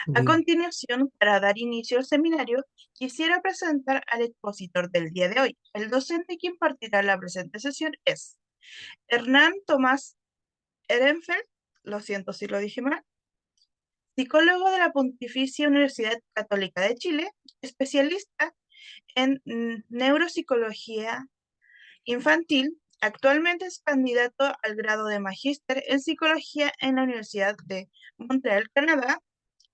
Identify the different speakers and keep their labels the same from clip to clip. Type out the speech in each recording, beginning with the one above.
Speaker 1: A
Speaker 2: Bien.
Speaker 1: continuación, para dar inicio al seminario, quisiera presentar al expositor del día de hoy. El docente que impartirá la presente sesión es Hernán Tomás Ehrenfeld, lo siento si lo dije mal, psicólogo de la Pontificia Universidad Católica de Chile, especialista en neuropsicología infantil. Actualmente es candidato al grado de magíster en psicología en la Universidad de Montreal, Canadá.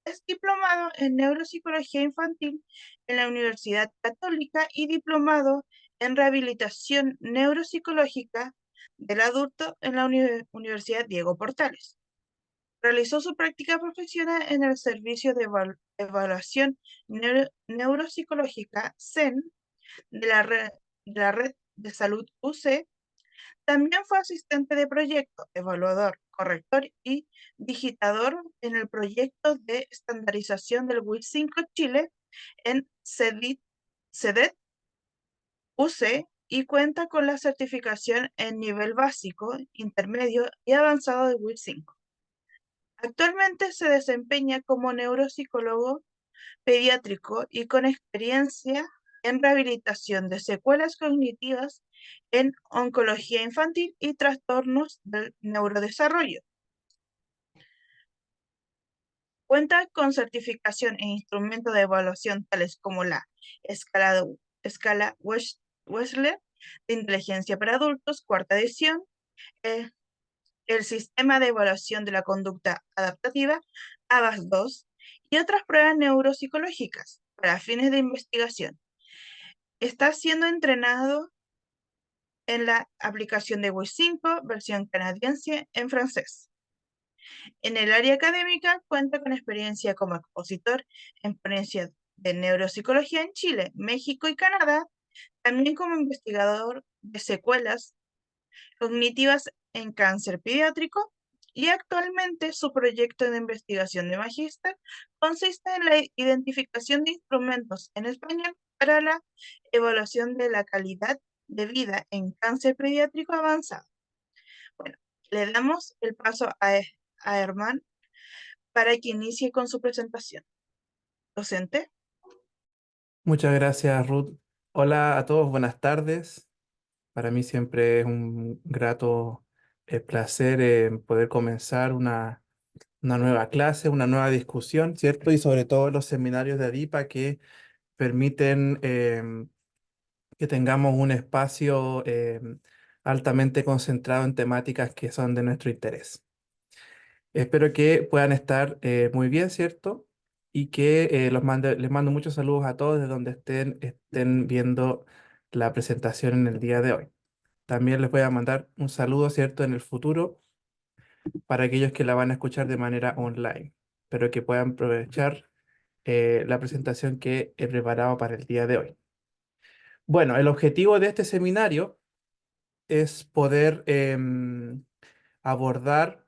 Speaker 1: Es diplomado en neuropsicología infantil en la Universidad Católica y diplomado en rehabilitación neuropsicológica del adulto en la Universidad Diego Portales. Realizó su práctica profesional en el Servicio de Evaluación Neuropsicológica (CEN) de la Red de Salud UC. También fue asistente de proyecto, evaluador, corrector y digitador en el proyecto de estandarización del WIS-5 Chile en CEDET UC y cuenta con la certificación en nivel básico, intermedio y avanzado de WIS-5. Actualmente se desempeña como neuropsicólogo pediátrico y con experiencia en rehabilitación de secuelas cognitivas en oncología infantil y trastornos del neurodesarrollo. Cuenta con certificación en instrumentos de evaluación tales como la escala Wechsler de inteligencia para adultos, cuarta edición, eh, el sistema de evaluación de la conducta adaptativa, ABAS-2, y otras pruebas neuropsicológicas para fines de investigación. Está siendo entrenado en la aplicación de WIS-5, versión canadiense en francés. En el área académica cuenta con experiencia como expositor en ponencias de neuropsicología en Chile, México y Canadá, también como investigador de secuelas cognitivas en cáncer pediátrico, y actualmente su proyecto de investigación de magíster consiste en la identificación de instrumentos en español para la evaluación de la calidad de vida en cáncer pediátrico avanzado. Bueno, le damos el paso a Herman para que inicie con su presentación. Docente.
Speaker 2: Muchas gracias, Ruth. Hola a todos, buenas tardes. Para mí siempre es un grato placer poder comenzar una nueva clase, una nueva discusión, ¿cierto? Y sobre todo los seminarios de ADIPA que permiten que tengamos un espacio altamente concentrado en temáticas que son de nuestro interés. Espero que puedan estar muy bien, ¿cierto? Y que les mando muchos saludos a todos desde donde estén viendo la presentación en el día de hoy. También les voy a mandar un saludo, ¿cierto? En el futuro para aquellos que la van a escuchar de manera online, pero que puedan aprovechar la presentación que he preparado para el día de hoy. Bueno, el objetivo de este seminario es poder abordar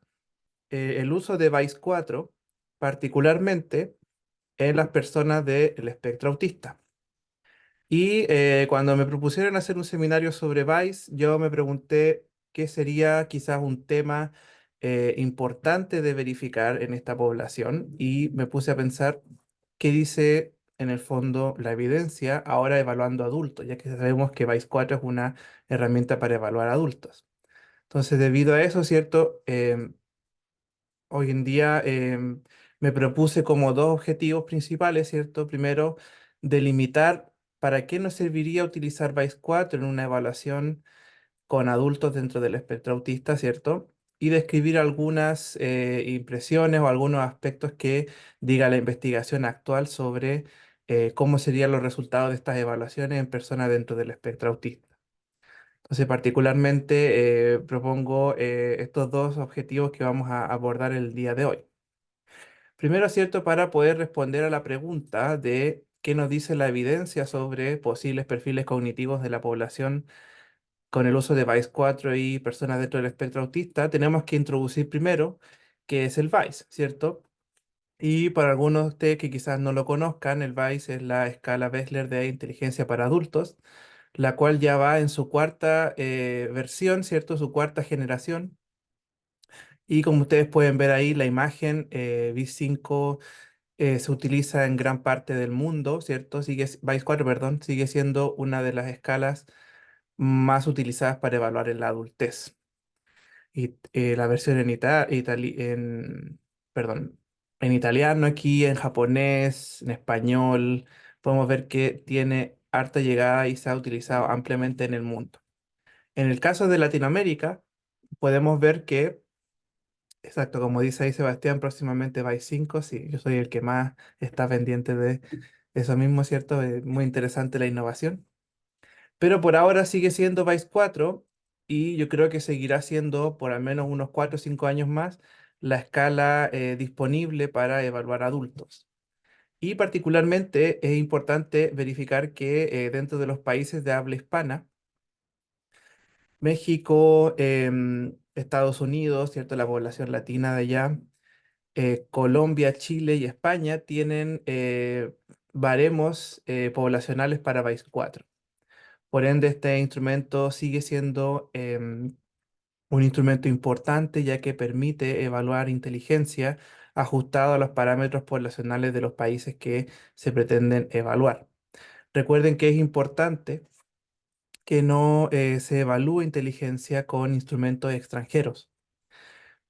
Speaker 2: el uso de VICE-4, particularmente en las personas del espectro autista. Y cuando me propusieron hacer un seminario sobre VICE, yo me pregunté qué sería quizás un tema importante de verificar en esta población y me puse a pensar qué dice en el fondo la evidencia ahora evaluando adultos, ya que sabemos que VICE-4 es una herramienta para evaluar adultos. Entonces, debido a eso, ¿cierto? Hoy en día me propuse como dos objetivos principales, ¿cierto? Primero, delimitar para qué nos serviría utilizar VICE-4 en una evaluación con adultos dentro del espectro autista, ¿cierto? Y describir algunas impresiones o algunos aspectos que diga la investigación actual sobre cómo serían los resultados de estas evaluaciones en personas dentro del espectro autista. Entonces, particularmente propongo estos dos objetivos que vamos a abordar el día de hoy. Primero, ¿cierto? Para poder responder a la pregunta de qué nos dice la evidencia sobre posibles perfiles cognitivos de la población con el uso de VICE-4 y personas dentro del espectro autista, tenemos que introducir primero qué es el VICE, ¿cierto? Y para algunos de ustedes que quizás no lo conozcan, el VICE es la escala Wechsler de inteligencia para adultos, la cual ya va en su cuarta versión, ¿cierto? Su cuarta generación. Y como ustedes pueden ver ahí, la imagen V5 Se utiliza en gran parte del mundo, ¿cierto? Vice 4, perdón, sigue siendo una de las escalas más utilizadas para evaluar en la adultez. Y la versión perdón, en italiano, aquí en japonés, en español, podemos ver que tiene harta llegada y se ha utilizado ampliamente en el mundo. En el caso de Latinoamérica, podemos ver que, exacto, como dice ahí Sebastián, próximamente Vice 5, sí, yo soy el que más está pendiente de eso mismo, ¿cierto? Muy interesante la innovación. Pero por ahora sigue siendo Vice 4 y yo creo que seguirá siendo por al menos unos 4 o 5 años más la escala disponible para evaluar adultos. Y particularmente es importante verificar que dentro de los países de habla hispana, México, Estados Unidos, ¿cierto? La población latina de allá, Colombia, Chile y España tienen baremos poblacionales para Vice 4. Por ende, este instrumento sigue siendo un instrumento importante ya que permite evaluar inteligencia ajustado a los parámetros poblacionales de los países que se pretenden evaluar. Recuerden que es importante que no se evalúe inteligencia con instrumentos extranjeros,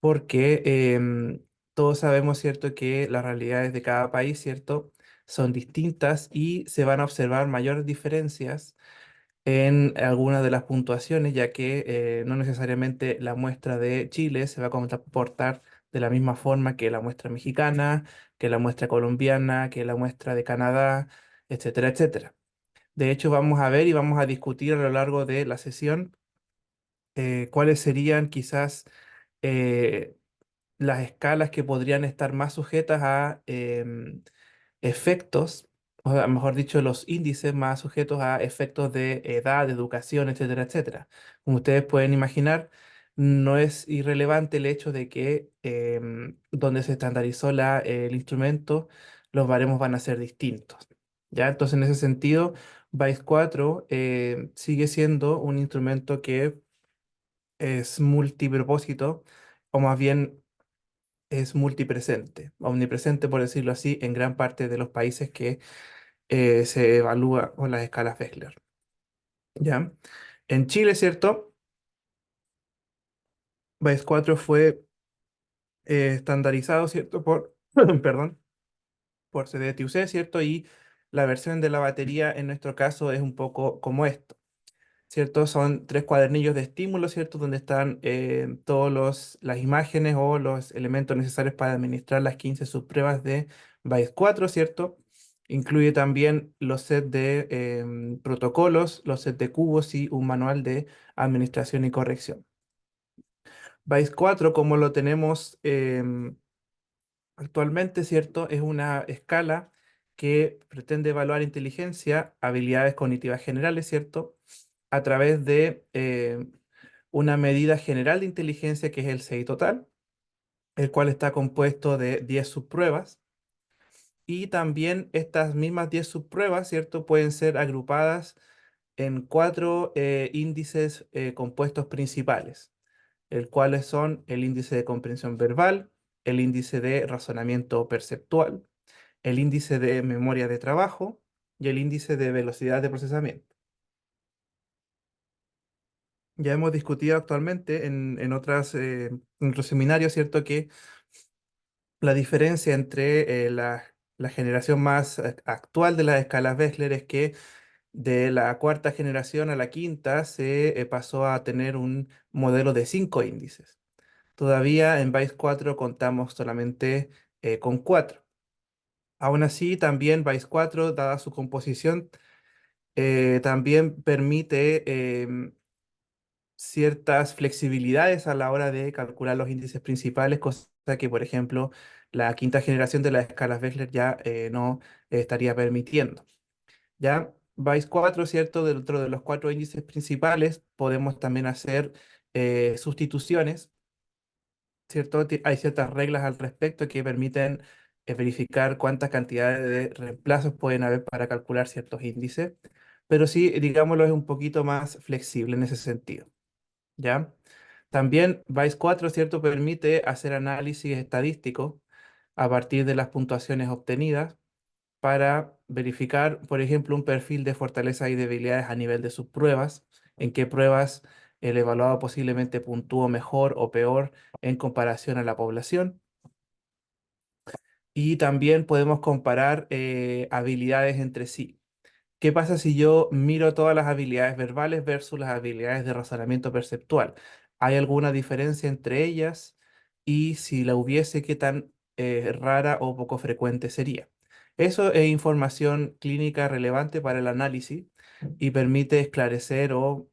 Speaker 2: porque todos sabemos, ¿cierto?, que las realidades de cada país, ¿cierto?, son distintas y se van a observar mayores diferencias en algunas de las puntuaciones, ya que no necesariamente la muestra de Chile se va a comportar de la misma forma que la muestra mexicana, que la muestra colombiana, que la muestra de Canadá, etcétera, etcétera. De hecho, vamos a ver y vamos a discutir a lo largo de la sesión cuáles serían quizás eh, las escalas que podrían estar más sujetas a efectos, o sea, mejor dicho, los índices más sujetos a efectos de edad, de educación, etcétera, etcétera. Como ustedes pueden imaginar, no es irrelevante el hecho de que donde se estandarizó el instrumento, los baremos van a ser distintos. ¿Ya? Entonces, en ese sentido, Vice 4 sigue siendo un instrumento que es multipropósito, o más bien es multipresente, omnipresente por decirlo así, en gran parte de los países que se evalúa con las escalas Wechsler. ¿Ya? En Chile, ¿cierto? BAES 4 fue estandarizado, ¿cierto? Perdón, por CDTUC, ¿cierto? Y la versión de la batería en nuestro caso es un poco como esto. ¿Cierto? Son tres cuadernillos de estímulo, ¿cierto? Donde están todas las imágenes o los elementos necesarios para administrar las 15 subpruebas de BAIS 4, ¿cierto? Incluye también los sets de protocolos, los sets de cubos y un manual de administración y corrección. BAIS 4, como lo tenemos actualmente, ¿cierto? Es una escala que pretende evaluar inteligencia, habilidades cognitivas generales, ¿cierto? A través de una medida general de inteligencia que es el CI total, el cual está compuesto de 10 subpruebas. Y también estas mismas 10 subpruebas, ¿cierto? Pueden ser agrupadas en cuatro índices compuestos principales, el cuales son el índice de comprensión verbal, el índice de razonamiento perceptual, el índice de memoria de trabajo y el índice de velocidad de procesamiento. Ya hemos discutido actualmente en otros seminarios, ¿cierto? Que la diferencia entre la generación más actual de las escalas Wechsler es que de la cuarta generación a la quinta se pasó a tener un modelo de 5 índices. Todavía en BAIS 4 contamos solamente con 4. Aún así, también BAIS 4, dada su composición, también permite ciertas flexibilidades a la hora de calcular los índices principales, cosa que, por ejemplo, la quinta generación de las escalas Wechsler ya no estaría permitiendo. Ya, BAIS 4, ¿cierto? Dentro de los 4 índices principales podemos también hacer sustituciones, ¿cierto? Hay ciertas reglas al respecto que permiten verificar cuántas cantidades de reemplazos pueden haber para calcular ciertos índices, pero sí, digámoslo, es un poquito más flexible en ese sentido. ¿Ya? También Vice 4, ¿cierto? Permite hacer análisis estadístico a partir de las puntuaciones obtenidas para verificar, por ejemplo, un perfil de fortalezas y debilidades a nivel de sus pruebas, en qué pruebas el evaluado posiblemente puntuó mejor o peor en comparación a la población. Y también podemos comparar habilidades entre sí. ¿Qué pasa si yo miro todas las habilidades verbales versus las habilidades de razonamiento perceptual? ¿Hay alguna diferencia entre ellas? Y si la hubiese, ¿qué tan rara o poco frecuente sería? Eso es información clínica relevante para el análisis y permite esclarecer o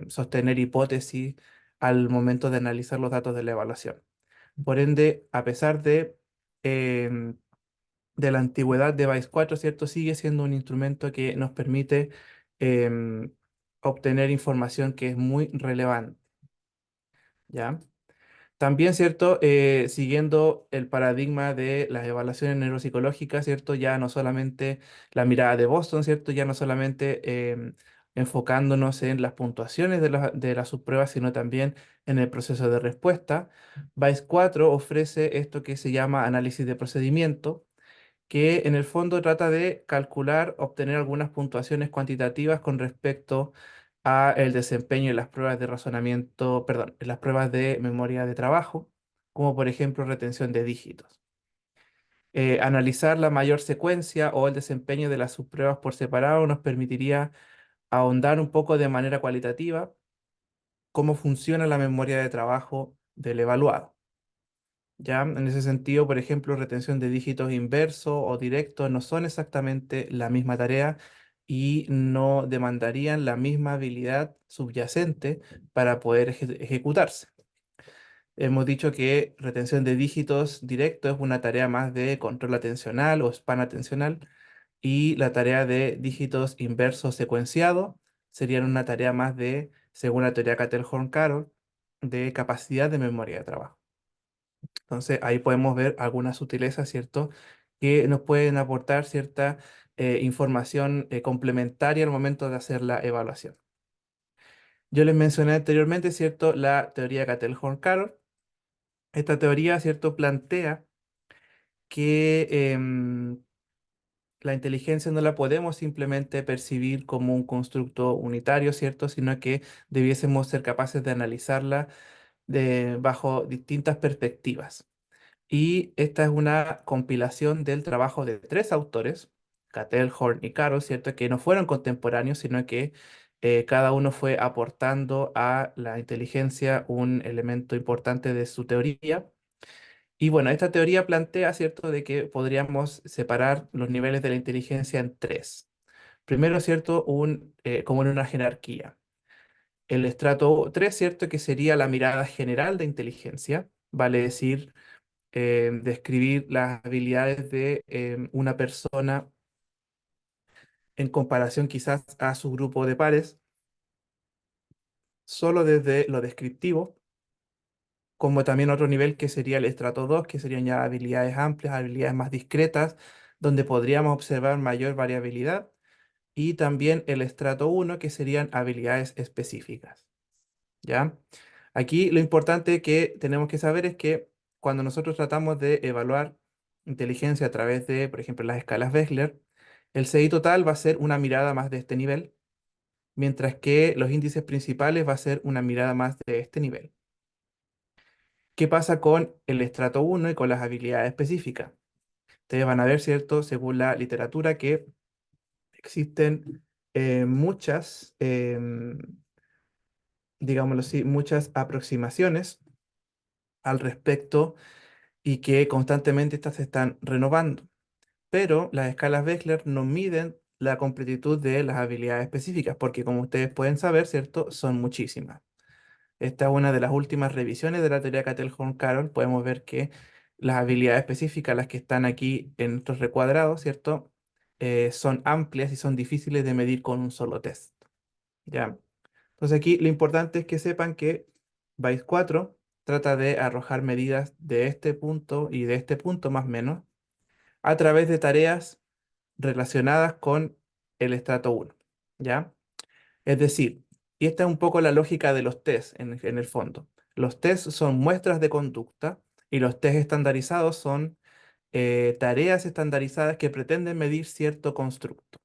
Speaker 2: sostener hipótesis al momento de analizar los datos de la evaluación. Por ende, a pesar em, de la antigüedad de Vice 4, ¿cierto? Sigue siendo un instrumento que nos permite em, obtener información que es muy relevante, ¿ya? También, ¿cierto? Siguiendo el paradigma de las evaluaciones neuropsicológicas, ¿cierto? Ya no solamente la mirada de Boston, ¿cierto? Ya no solamente enfocándonos en las puntuaciones de las subpruebas, sino también en el proceso de respuesta. Vice 4 ofrece esto que se llama análisis de procedimiento, que en el fondo trata de calcular, obtener algunas puntuaciones cuantitativas con respecto a el desempeño en las pruebas de razonamiento, perdón, en las pruebas de memoria de trabajo, como por ejemplo retención de dígitos. Analizar la mayor secuencia o el desempeño de las subpruebas por separado nos permitiría ahondar un poco de manera cualitativa cómo funciona la memoria de trabajo del evaluado. Ya, en ese sentido, por ejemplo, retención de dígitos inverso o directo no son exactamente la misma tarea y no demandarían la misma habilidad subyacente para poder ejecutarse. Hemos dicho que retención de dígitos directo es una tarea más de control atencional o span atencional, y la tarea de dígitos inverso secuenciado sería una tarea más de, según la teoría Cattell-Horn-Carroll, de capacidad de memoria de trabajo. Entonces ahí podemos ver algunas sutilezas, ¿cierto? Que nos pueden aportar cierta información complementaria al momento de hacer la evaluación. Yo les mencioné anteriormente, ¿cierto? La teoría Cattell-Horn-Carroll. Esta teoría, ¿cierto? Plantea que la inteligencia no la podemos simplemente percibir como un constructo unitario, ¿cierto? Sino que debiésemos ser capaces de analizarla bajo distintas perspectivas. Y esta es una compilación del trabajo de tres autores, Cattell, Horn y Caro, ¿cierto? Que no fueron contemporáneos, sino que cada uno fue aportando a la inteligencia un elemento importante de su teoría. Y bueno, esta teoría plantea, ¿cierto?, de que podríamos separar los niveles de la inteligencia en tres. Primero, ¿cierto?, como en una jerarquía. El estrato 3, ¿cierto?, que sería la mirada general de inteligencia, vale decir, describir las habilidades de una persona en comparación quizás a su grupo de pares, solo desde lo descriptivo, como también otro nivel que sería el estrato 2, que serían ya habilidades amplias, habilidades más discretas, donde podríamos observar mayor variabilidad, y también el estrato 1, que serían habilidades específicas. ¿Ya? Aquí lo importante que tenemos que saber es que cuando nosotros tratamos de evaluar inteligencia a través de, por ejemplo, las escalas Wechsler, el CI total va a ser una mirada más de este nivel, mientras que los índices principales va a ser una mirada más de este nivel. ¿Qué pasa con el estrato 1 y con las habilidades específicas? Ustedes van a ver, ¿cierto?, según la literatura, que existen muchas, digámoslo así, muchas aproximaciones al respecto y que constantemente estas se están renovando. Pero las escalas Wechsler no miden la completitud de las habilidades específicas, porque como ustedes pueden saber, ¿cierto? Son muchísimas. Esta es una de las últimas revisiones de la teoría Cattell-Horn-Carroll. Podemos ver que las habilidades específicas, las que están aquí en estos recuadrados, ¿cierto? Son amplias y son difíciles de medir con un solo test. ¿Ya? Entonces aquí lo importante es que sepan que Vice 4 trata de arrojar medidas de este punto y de este punto más o menos a través de tareas relacionadas con el estrato 1, ¿ya? Es decir, y esta es un poco la lógica de los test en el fondo. Los test son muestras de conducta y los test estandarizados son tareas estandarizadas que pretenden medir cierto constructo.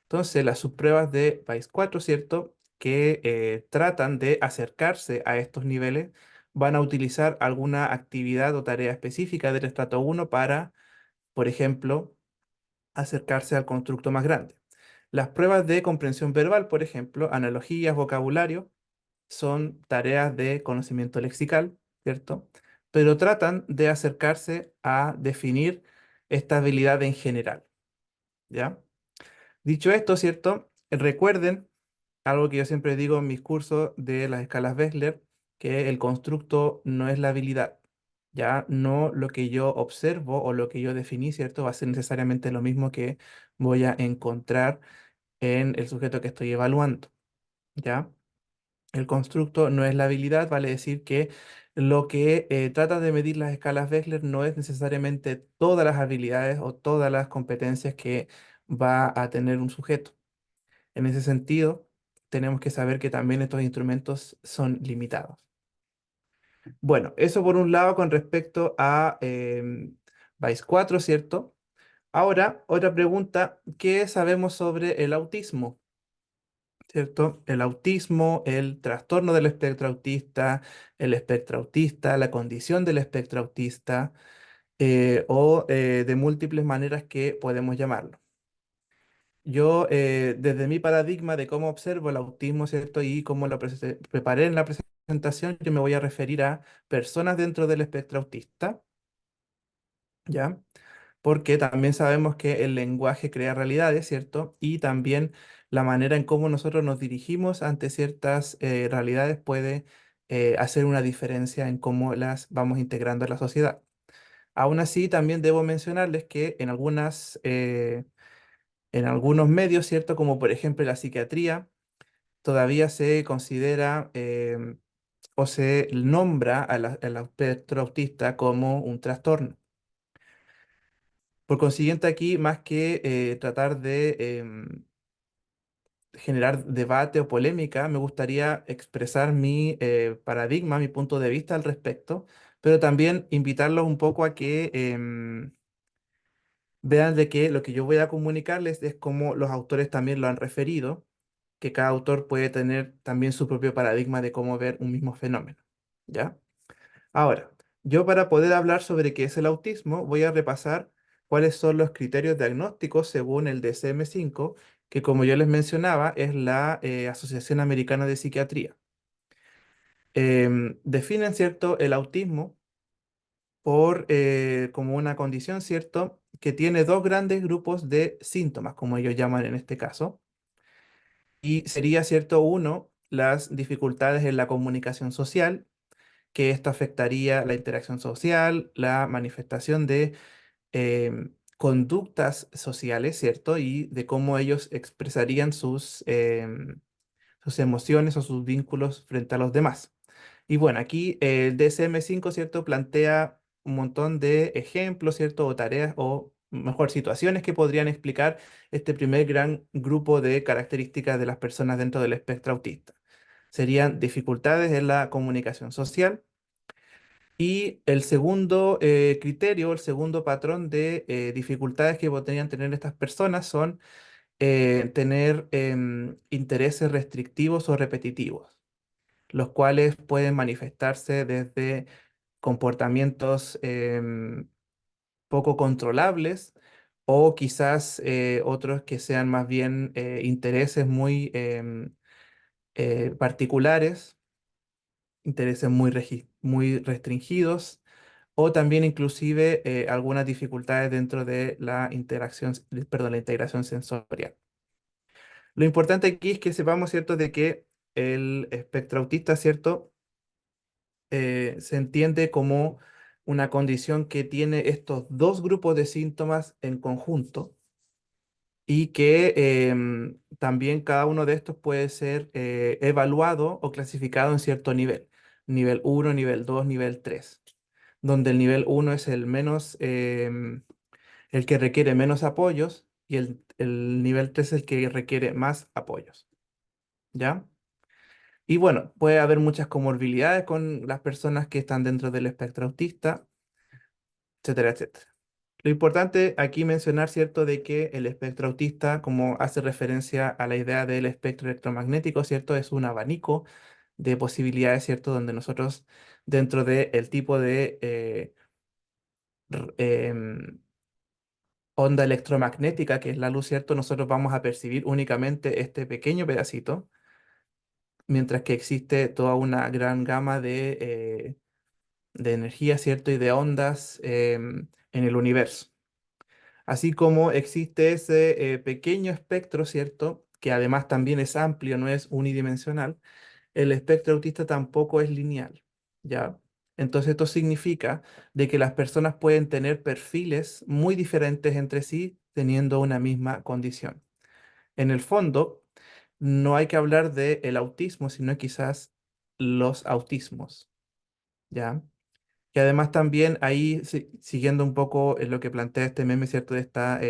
Speaker 2: Entonces, las subpruebas de PAIS 4, ¿cierto? Que tratan de acercarse a estos niveles, van a utilizar alguna actividad o tarea específica del estrato 1 para, por ejemplo, acercarse al constructo más grande. Las pruebas de comprensión verbal, por ejemplo, analogías, vocabulario, son tareas de conocimiento lexical, ¿cierto? Pero tratan de acercarse a definir esta habilidad en general, ¿ya? Dicho esto, ¿cierto? Recuerden algo que yo siempre digo en mis cursos de las escalas Wechsler, que el constructo no es la habilidad, ya no lo que yo observo o lo que yo definí, ¿cierto? Va a ser necesariamente lo mismo que voy a encontrar en el sujeto que estoy evaluando, ¿ya? El constructo no es la habilidad, vale decir que lo que trata de medir las escalas Wechsler no es necesariamente todas las habilidades o todas las competencias que va a tener un sujeto. En ese sentido, tenemos que saber que también estos instrumentos son limitados. Bueno, eso por un lado con respecto a VICE 4, ¿cierto? Ahora, otra pregunta, ¿qué sabemos sobre el autismo? ¿Cierto? El autismo, el trastorno del espectro autista, la condición del espectro autista, o de múltiples maneras que podemos llamarlo. Yo, desde mi paradigma de cómo observo el autismo, ¿cierto? Y cómo lo preparé en la presentación, yo me voy a referir a personas dentro del espectro autista, ¿ya? Porque también sabemos que el lenguaje crea realidades, ¿cierto? Y también la manera en cómo nosotros nos dirigimos ante ciertas realidades puede hacer una diferencia en cómo las vamos integrando en la sociedad. Aún así, también debo mencionarles que en algunos medios, ¿cierto? Como por ejemplo la psiquiatría, todavía se considera o se nombra al espectro autista como un trastorno. Por consiguiente, aquí, más que tratar de generar debate o polémica, me gustaría expresar mi paradigma, mi punto de vista al respecto, pero también invitarlos un poco a que vean de que lo que yo voy a comunicarles es como los autores también lo han referido, que cada autor puede tener también su propio paradigma de cómo ver un mismo fenómeno, ¿ya? Ahora, yo para poder hablar sobre qué es el autismo, voy a repasar cuáles son los criterios diagnósticos según el DSM-5, que como yo les mencionaba, es la Asociación Americana de Psiquiatría. Definen, ¿cierto?, el autismo como una condición, ¿cierto?, que tiene dos grandes grupos de síntomas, como ellos llaman en este caso. Y sería, ¿cierto?, uno, las dificultades en la comunicación social, que esto afectaría la interacción social, la manifestación de conductas sociales, ¿cierto? Y de cómo ellos expresarían sus emociones o sus vínculos frente a los demás. Y bueno, aquí el DSM-5, ¿cierto? Plantea un montón de ejemplos, ¿cierto? O tareas, o mejor, situaciones que podrían explicar este primer gran grupo de características de las personas dentro del espectro autista. Serían dificultades en la comunicación social. Y el segundo criterio, el segundo patrón de dificultades que podrían tener estas personas son tener intereses restrictivos o repetitivos, los cuales pueden manifestarse desde comportamientos poco controlables o quizás otros que sean más bien intereses muy particulares, intereses muy restringidos o también inclusive algunas dificultades dentro de la perdón, la integración sensorial. Lo importante aquí es que sepamos, ¿cierto?, de que el espectro autista, ¿cierto?, se entiende como una condición que tiene estos dos grupos de síntomas en conjunto y que también cada uno de estos puede ser evaluado o clasificado en cierto nivel. Nivel uno, nivel 2, nivel 3, donde el nivel uno es el menos, el que requiere menos apoyos y el nivel 3 es el que requiere más apoyos, ¿ya? Y bueno, puede haber muchas comorbilidades con las personas que están dentro del espectro autista, etcétera, etcétera. Lo importante aquí mencionar, ¿cierto?, de que el espectro autista, como hace referencia a la idea del espectro electromagnético, ¿cierto?, es un abanico de posibilidades, ¿cierto?, donde nosotros, dentro del tipo de r- em, onda electromagnética, que es la luz, ¿cierto?, nosotros vamos a percibir únicamente este pequeño pedacito, mientras que existe toda una gran gama de energía, ¿cierto?, y de ondas en el universo. Así como existe ese pequeño espectro, ¿cierto?, que además también es amplio, no es unidimensional, el espectro autista tampoco es lineal, ¿ya? Entonces esto significa de que las personas pueden tener perfiles muy diferentes entre sí teniendo una misma condición. En el fondo, no hay que hablar de el autismo, sino quizás los autismos, ¿ya? Y además también ahí, siguiendo un poco lo que plantea este meme, ¿cierto? De esta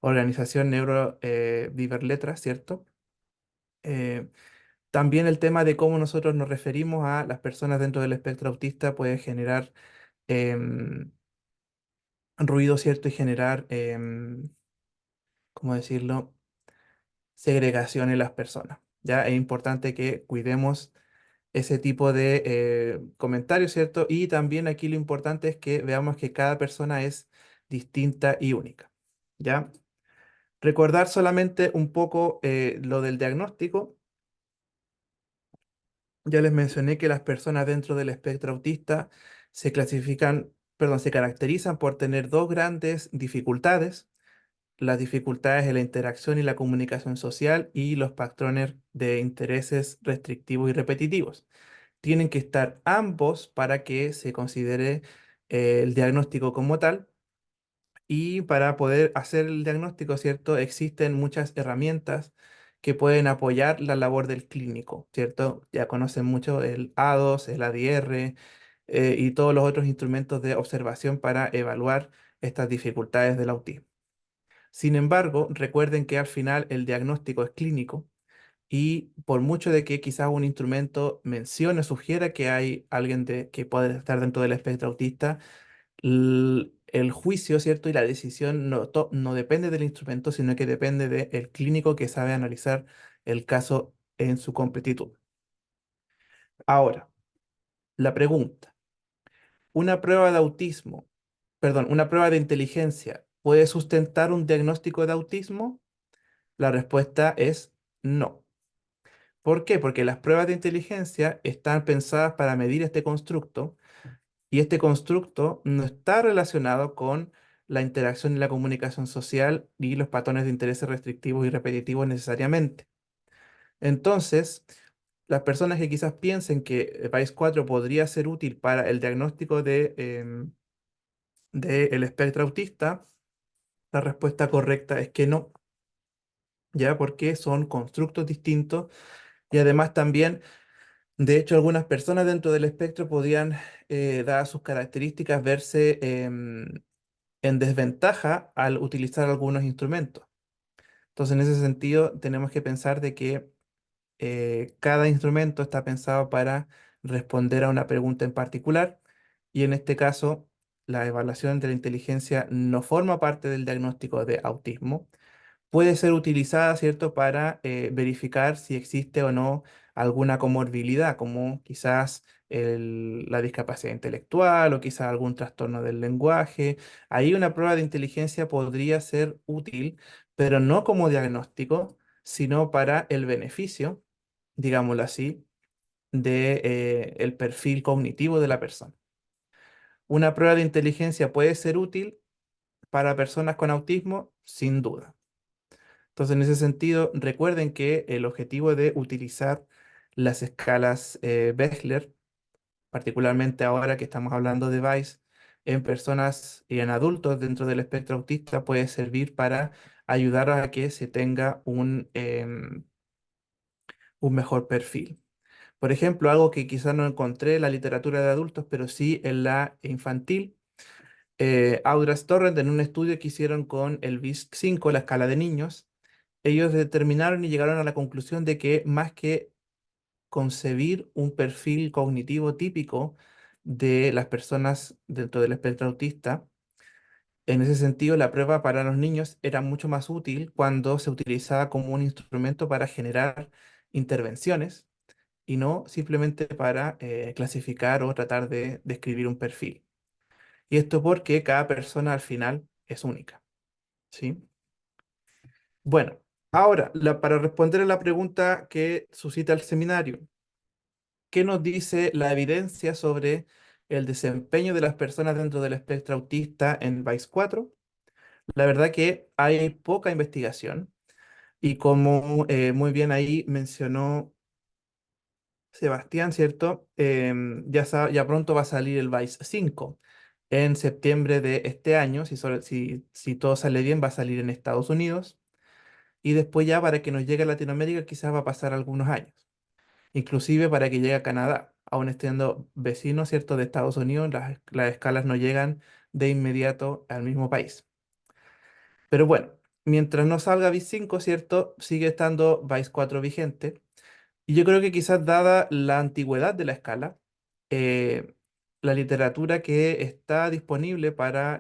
Speaker 2: organización Neuro Viver Letras, ¿cierto? Eh, También el tema de cómo nosotros nos referimos a las personas dentro del espectro autista puede generar em, ruido, ¿cierto? Y generar, ¿cómo decirlo? Segregación en las personas. Ya es importante que cuidemos ese tipo de comentarios, ¿cierto? Y también aquí lo importante es que veamos que cada persona es distinta y única. ¿Ya? Recordar solamente un poco lo del diagnóstico. Ya les mencioné que las personas dentro del espectro autista se clasifican, perdón, se caracterizan por tener dos grandes dificultades: las dificultades en la interacción y la comunicación social y los patrones de intereses restrictivos y repetitivos. Tienen que estar ambos para que se considere el diagnóstico como tal. Y para poder hacer el diagnóstico, ¿cierto? Existen muchas herramientas que pueden apoyar la labor del clínico, ¿cierto? Ya conocen mucho el ADOS, el ADR y todos los otros instrumentos de observación para evaluar estas dificultades del autismo. Sin embargo, recuerden que al final el diagnóstico es clínico y por mucho de que quizás un instrumento mencione o sugiera que hay alguien que puede estar dentro del espectro autista, el juicio, ¿cierto? Y la decisión no depende del instrumento, sino que depende del clínico que sabe analizar el caso en su completitud. Ahora, la pregunta, ¿una prueba de autismo, perdón, una prueba de inteligencia puede sustentar un diagnóstico de autismo? La respuesta es no. ¿Por qué? Porque las pruebas de inteligencia están pensadas para medir este constructo. Y este constructo no está relacionado con la interacción y la comunicación social y los patrones de intereses restrictivos y repetitivos necesariamente. Entonces, las personas que quizás piensen que PAIS 4 podría ser útil para el diagnóstico de el espectro autista, la respuesta correcta es que no, ya porque son constructos distintos y además también, de hecho, algunas personas dentro del espectro podrían, dadas sus características, verse en desventaja al utilizar algunos instrumentos. Entonces, en ese sentido, tenemos que pensar de que cada instrumento está pensado para responder a una pregunta en particular y en este caso, la evaluación de la inteligencia no forma parte del diagnóstico de autismo. Puede ser utilizada, ¿cierto?, para verificar si existe o no alguna comorbilidad, como quizás la discapacidad intelectual o quizás algún trastorno del lenguaje. Ahí una prueba de inteligencia podría ser útil, pero no como diagnóstico, sino para el beneficio, digámoslo así, de, el perfil cognitivo de la persona. Una prueba de inteligencia puede ser útil para personas con autismo, sin duda. Entonces, en ese sentido, recuerden que el objetivo de utilizar las escalas Bechler, particularmente ahora que estamos hablando de VICE, en personas y en adultos dentro del espectro autista, puede servir para ayudar a que se tenga un mejor perfil. Por ejemplo, algo que quizás no encontré en la literatura de adultos, pero sí en la infantil, Audras Torrent, en un estudio que hicieron con el BISC-5, la escala de niños, ellos determinaron y llegaron a la conclusión de que más que concebir un perfil cognitivo típico de las personas dentro del espectro autista, En ese sentido, la prueba para los niños era mucho más útil cuando se utilizaba como un instrumento para generar intervenciones y no simplemente para clasificar o tratar de describir un perfil. Y esto porque cada persona al final es única, ¿sí? Bueno, ahora, para responder a la pregunta que suscita el seminario, ¿qué nos dice la evidencia sobre el desempeño de las personas dentro del espectro autista en VICE 4? La verdad que hay poca investigación y como muy bien ahí mencionó Sebastián, ¿cierto? Ya pronto va a salir el VICE 5 en septiembre de este año. Si todo sale bien, va a salir en Estados Unidos. Y después ya para que nos llegue a Latinoamérica quizás va a pasar algunos años. Inclusive para que llegue a Canadá, aún estando vecinos, ¿cierto? De Estados Unidos, las escalas no llegan de inmediato al mismo país. Pero bueno, mientras no salga VICE 5, ¿cierto? Sigue estando VICE 4 vigente. Y yo creo que quizás dada la antigüedad de la escala, eh, la literatura que está disponible para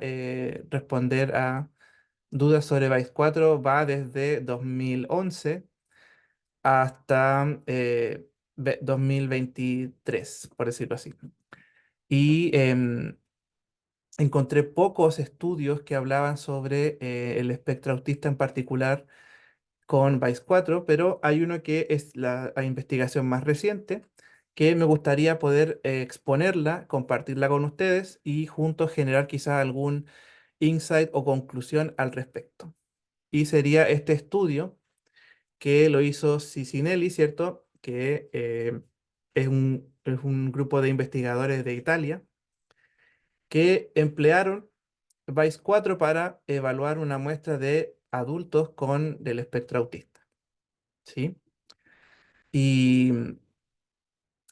Speaker 2: responder a dudas sobre VICE 4 va desde 2011 hasta 2023, por decirlo así. Y encontré pocos estudios que hablaban sobre el espectro autista en particular con VICE 4, pero hay uno que es la investigación más reciente, que me gustaría poder exponerla, compartirla con ustedes y juntos generar quizás algún insight o conclusión al respecto. Y sería este estudio que lo hizo Cicinelli, ¿cierto? Que es un grupo de investigadores de Italia que emplearon VICE 4 para evaluar una muestra de adultos con del espectro autista, ¿sí? Y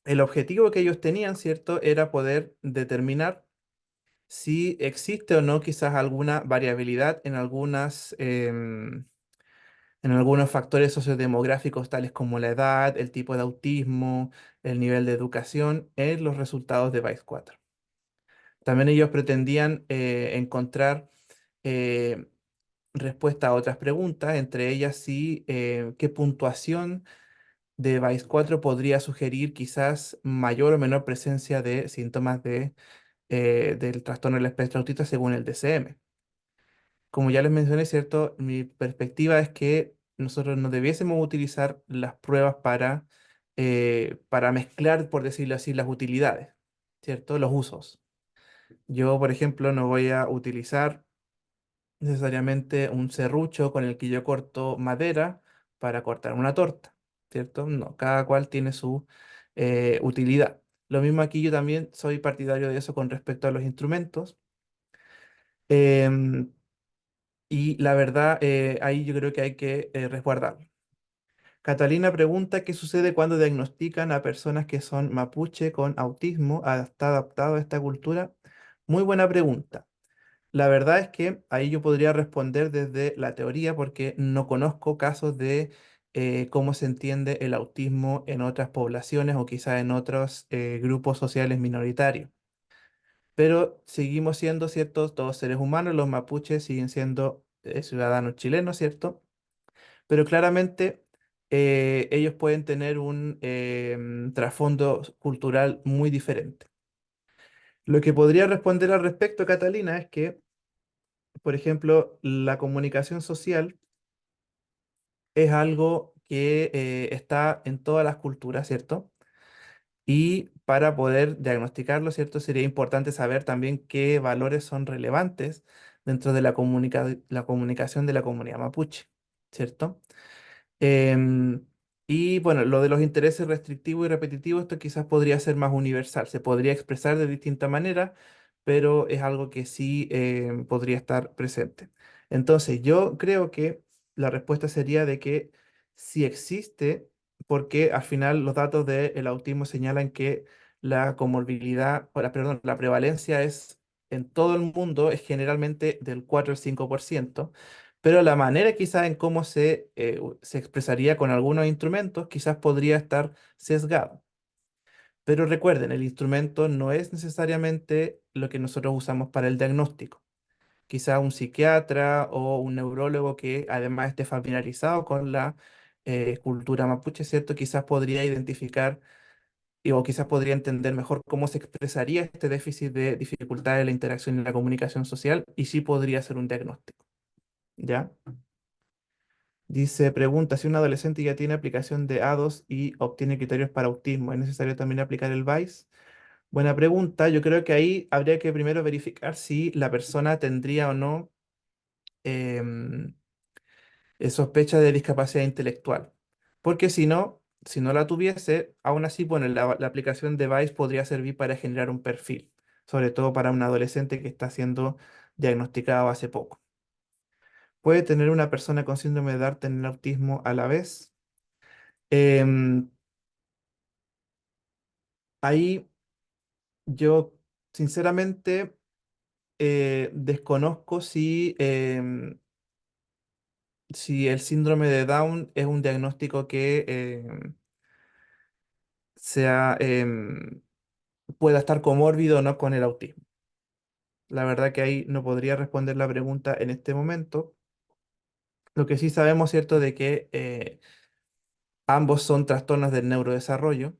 Speaker 2: el objetivo que ellos tenían, ¿cierto? Era poder determinar si existe o no quizás alguna variabilidad en algunos factores sociodemográficos tales como la edad, el tipo de autismo, el nivel de educación en los resultados de VICE 4. También ellos pretendían encontrar eh, respuesta a otras preguntas, entre ellas si qué puntuación de VICE 4 podría sugerir quizás mayor o menor presencia de síntomas del trastorno del espectro autista según el DCM. Como ya les mencioné, ¿cierto? Mi perspectiva es que nosotros no debiésemos utilizar las pruebas para mezclar, por decirlo así, las utilidades, ¿cierto? Los usos. Yo, por ejemplo, no voy a utilizar necesariamente un serrucho con el que yo corto madera para cortar una torta, ¿cierto? No, cada cual tiene su utilidad. Lo mismo aquí, yo también soy partidario de eso con respecto a los instrumentos. em, y la verdad, ahí yo creo que hay que resguardarlo. Catalina pregunta qué sucede cuando diagnostican a personas que son mapuche con autismo. ¿Está adaptado a esta cultura? Muy buena pregunta. La verdad es que ahí yo podría responder desde la teoría porque no conozco casos de cómo se entiende el autismo en otras poblaciones o quizá en otros grupos sociales minoritarios. Pero seguimos siendo, ¿cierto? Todos seres humanos, los mapuches siguen siendo ciudadanos chilenos, ¿cierto? Pero claramente ellos pueden tener un trasfondo cultural muy diferente. Lo que podría responder al respecto, Catalina, es que por ejemplo, la comunicación social es algo que está en todas las culturas, ¿cierto? Y para poder diagnosticarlo, ¿cierto? Sería importante saber también qué valores son relevantes dentro de la comunicación de la comunidad mapuche, ¿cierto? Em, y bueno, lo de los intereses restrictivos y repetitivos, esto quizás podría ser más universal, se podría expresar de distinta manera, pero es algo que sí podría estar presente. Entonces, yo creo que la respuesta sería de que sí existe, porque al final los datos del autismo señalan que la comorbilidad, perdón, la prevalencia es en todo el mundo es generalmente del 4 al 5%, pero la manera quizás en cómo se expresaría con algunos instrumentos quizás podría estar sesgado. Pero recuerden, el instrumento no es necesariamente lo que nosotros usamos para el diagnóstico. quizá un psiquiatra o un neurólogo que además esté familiarizado con la cultura mapuche, ¿cierto? Quizás podría identificar o quizás podría entender mejor cómo se expresaría este déficit de dificultad de la interacción y la comunicación social y sí podría hacer un diagnóstico, ¿ya? Dice, pregunta, si un adolescente ya tiene aplicación de A2 y obtiene criterios para autismo, ¿es necesario también aplicar el VICE? Buena pregunta. Yo creo que ahí habría que primero verificar si la persona tendría o no em, sospecha de discapacidad intelectual. Porque si no la tuviese, aún así, bueno, la aplicación de VICE podría servir para generar un perfil, sobre todo para un adolescente que está siendo diagnosticado hace poco. ¿Puede tener una persona con síndrome de Down tener autismo a la vez? Em, Ahí yo, sinceramente, desconozco si el síndrome de Down es un diagnóstico que sea, pueda estar comórbido o no con el autismo. La verdad que ahí no podría responder la pregunta en este momento. Lo que sí sabemos, ¿cierto?, de que ambos son trastornos del neurodesarrollo.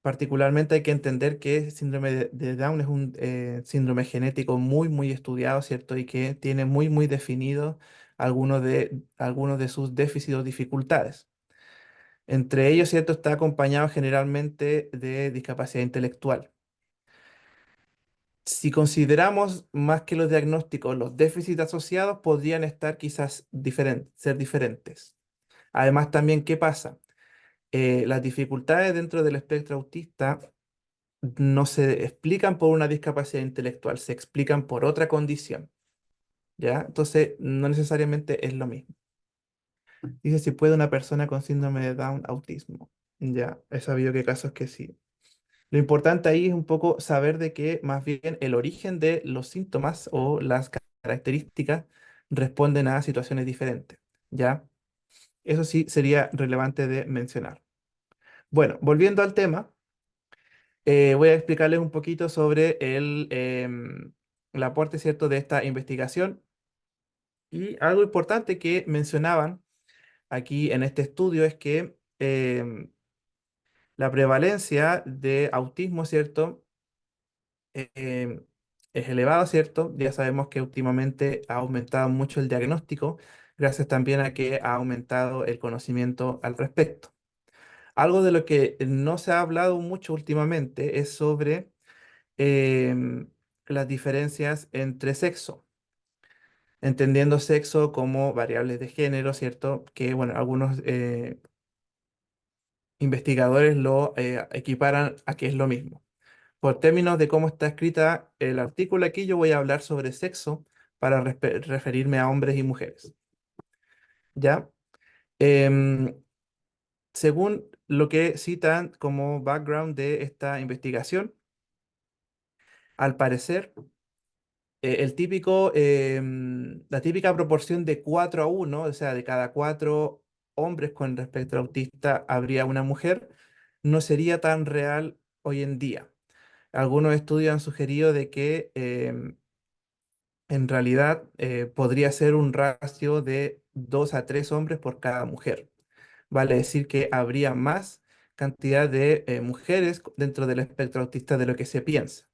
Speaker 2: Particularmente hay que entender que el síndrome de Down es un síndrome genético muy, muy estudiado, ¿cierto? Y que tiene muy, muy definidos algunos de sus déficits o dificultades. Entre ellos, ¿cierto? Está acompañado generalmente de discapacidad intelectual. Si consideramos más que los diagnósticos, los déficits asociados podrían estar quizás ser diferentes. Además, también, ¿qué pasa? Las dificultades dentro del espectro autista no se explican por una discapacidad intelectual, se explican por otra condición, ¿ya? Entonces, no necesariamente es lo mismo. Dice si puede una persona con síndrome de Down autismo. Ya, he sabido que hay casos que sí. Lo importante ahí es un poco saber de que más bien el origen de los síntomas o las características responden a situaciones diferentes, ¿ya? Eso sí sería relevante de mencionar. Bueno, volviendo al tema, voy a explicarles un poquito sobre el aporte, ¿cierto?, de esta investigación. Y algo importante que mencionaban aquí en este estudio es que la prevalencia de autismo, ¿cierto? em, es elevado, ¿cierto? Ya sabemos que últimamente ha aumentado mucho el diagnóstico, gracias también a que ha aumentado el conocimiento al respecto. Algo de lo que no se ha hablado mucho últimamente es sobre las diferencias entre sexo, entendiendo sexo como variables de género, ¿cierto? Que, bueno, algunos investigadores lo equiparan a que es lo mismo. Por términos de cómo está escrita el artículo aquí, yo voy a hablar sobre sexo para referirme a hombres y mujeres. ¿Ya? Em, Según lo que citan como background de esta investigación, al parecer, la típica proporción de 4 a 1, o sea, de cada 4 hombres con respecto al autista habría una mujer, no sería tan real hoy en día. Algunos estudios han sugerido de que en realidad podría ser un ratio de 2 a 3 hombres por cada mujer. Vale decir que habría más cantidad de mujeres dentro del espectro autista de lo que se piensa.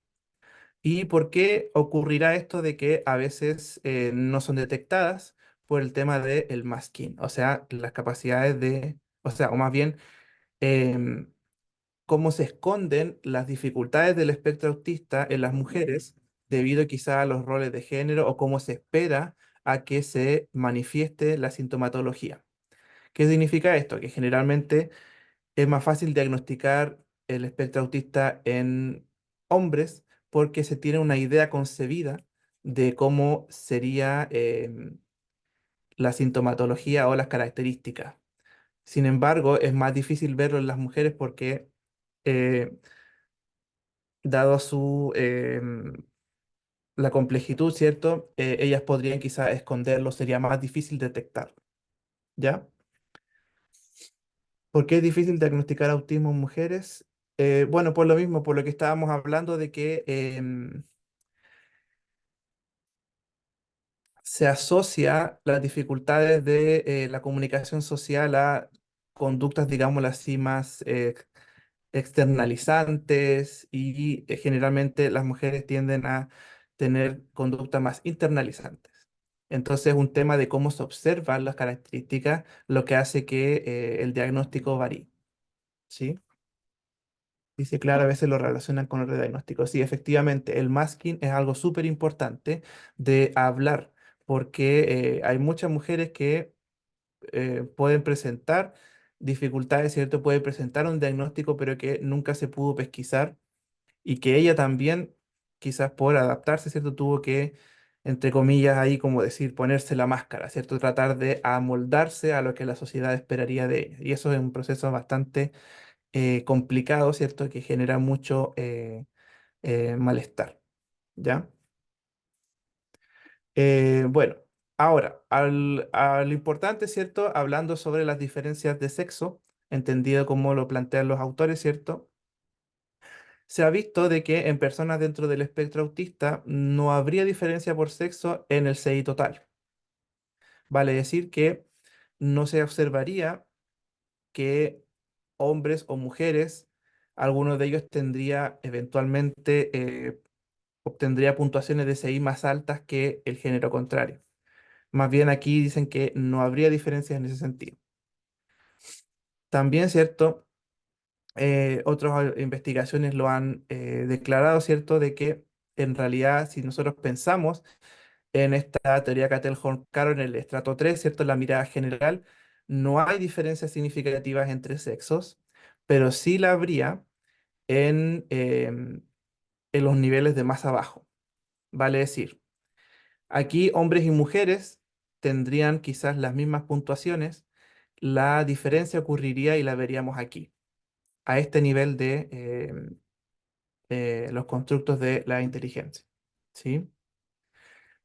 Speaker 2: ¿Y por qué ocurrirá esto de que a veces no son detectadas por el tema del masking? O sea, las capacidades o sea, o más bien, em, cómo se esconden las dificultades del espectro autista en las mujeres debido quizá a los roles de género o cómo se espera a que se manifieste la sintomatología. ¿Qué significa esto? Que generalmente es más fácil diagnosticar el espectro autista en hombres porque se tiene una idea concebida de cómo sería la sintomatología o las características. Sin embargo, es más difícil verlo en las mujeres porque, eh, dado la complejitud, ¿cierto? Ellas podrían quizá esconderlo, sería más difícil detectar, ¿ya? ¿Por qué es difícil diagnosticar autismo en mujeres? Bueno, por lo mismo, por lo que estábamos hablando de que se asocia las dificultades de la comunicación social a conductas, digámoslo así, más externalizantes y generalmente las mujeres tienden a tener conductas más internalizantes. Entonces, un tema de cómo se observan las características, lo que hace que el diagnóstico varíe, ¿sí? Dice Clara, a veces lo relacionan con el diagnóstico. Sí, efectivamente, el masking es algo súper importante de hablar, porque hay muchas mujeres que pueden presentar dificultades, ¿cierto? Pueden presentar un diagnóstico, pero que nunca se pudo pesquisar y que ella también, quizás por adaptarse, ¿cierto? Tuvo que, entre comillas, ahí como decir, ponerse la máscara, ¿cierto? Tratar de amoldarse a lo que la sociedad esperaría de ella. Y eso es un proceso bastante complicado, ¿cierto? Que genera mucho malestar, ¿ya? Bueno, ahora, a lo importante, ¿cierto? Hablando sobre las diferencias de sexo, entendido como lo plantean los autores, ¿cierto? Se ha visto de que en personas dentro del espectro autista no habría diferencia por sexo en el CI total. Vale decir que no se observaría que hombres o mujeres, alguno de ellos tendría eventualmente, obtendría puntuaciones de CI más altas que el género contrario. Más bien aquí dicen que no habría diferencias en ese sentido. También, ¿cierto? Otras investigaciones lo han declarado, ¿cierto? De que en realidad, si nosotros pensamos en esta teoría Cattell-Horn-Caro en el estrato 3, ¿cierto? La mirada general, no hay diferencias significativas entre sexos, pero sí la habría en los niveles de más abajo. Vale decir, aquí hombres y mujeres tendrían quizás las mismas puntuaciones, la diferencia ocurriría y la veríamos aquí, a este nivel de los constructos de la inteligencia. ¿Sí?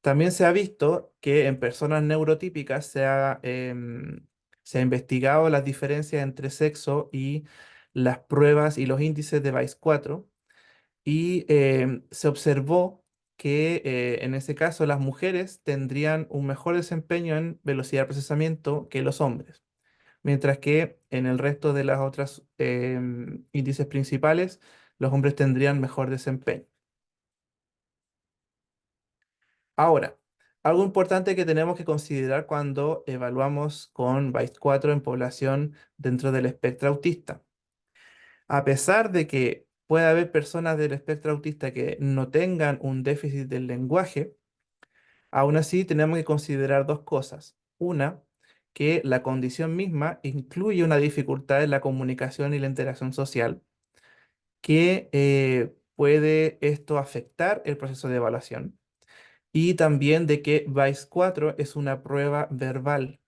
Speaker 2: También se ha visto que en personas neurotípicas se ha investigado las diferencias entre sexo y las pruebas y los índices de Vice 4 y se observó que en ese caso las mujeres tendrían un mejor desempeño en velocidad de procesamiento que los hombres, mientras que en el resto de las otras índices principales los hombres tendrían mejor desempeño. Ahora, algo importante que tenemos que considerar cuando evaluamos con BAIS 4 en población dentro del espectro autista. A pesar de que puede haber personas del espectro autista que no tengan un déficit del lenguaje, aún así tenemos que considerar dos cosas. Una, que la condición misma incluye una dificultad en la comunicación y la interacción social, que puede esto afectar el proceso de evaluación. Y también de que VICE 4 es una prueba verbal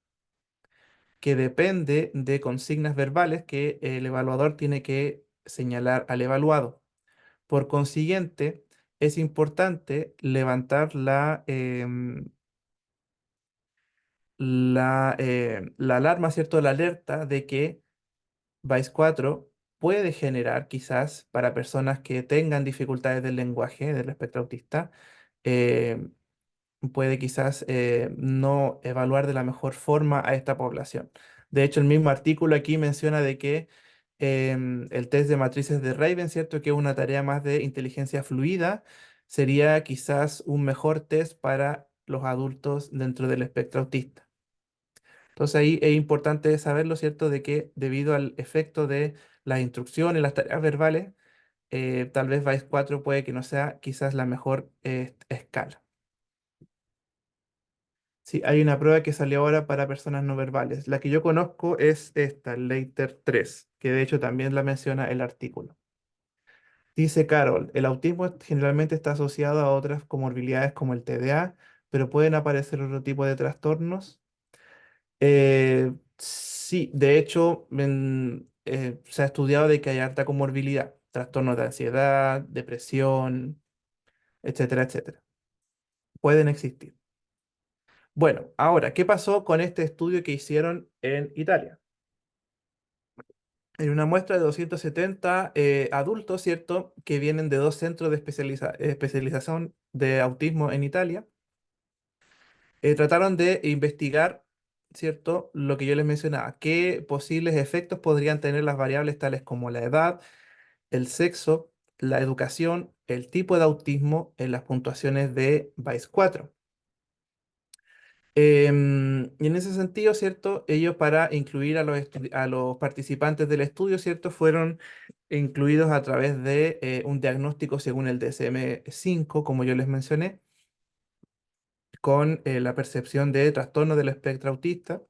Speaker 2: que depende de consignas verbales que el evaluador tiene que señalar al evaluado. Por consiguiente, es importante levantar la alarma, ¿cierto? La alerta de que VICE 4 puede generar quizás para personas que tengan dificultades del lenguaje del espectro autista, eh, puede quizás no evaluar de la mejor forma a esta población. De hecho, el mismo artículo aquí menciona de que el test de matrices de Raven, ¿cierto? Que es una tarea más de inteligencia fluida, sería quizás un mejor test para los adultos dentro del espectro autista. Entonces ahí es importante saberlo, ¿cierto? De que debido al efecto de las instrucciones, las tareas verbales, tal vez VICE 4 puede que no sea quizás la mejor escala. Sí, hay una prueba que salió ahora para personas no verbales. La que yo conozco es esta, el Leiter 3, que de hecho también la menciona el artículo. Dice Carol, el autismo generalmente está asociado a otras comorbilidades como el TDA, pero pueden aparecer otro tipo de trastornos. Sí, de hecho, se ha estudiado de que hay alta comorbilidad, trastornos de ansiedad, depresión, etcétera, etcétera. Pueden existir. Bueno, ahora, ¿qué pasó con este estudio que hicieron en Italia? En una muestra de 270 adultos, ¿cierto? Que vienen de dos centros de especialización de autismo en Italia. Trataron de investigar, ¿cierto? Lo que yo les mencionaba, qué posibles efectos podrían tener las variables tales como la edad, el sexo, la educación, el tipo de autismo en las puntuaciones de VICE 4. Y en ese sentido, ¿cierto? Ellos para incluir a a los participantes del estudio, ¿cierto? Fueron incluidos a través de un diagnóstico según el DSM-5, como yo les mencioné, con la percepción de trastorno del espectro autista,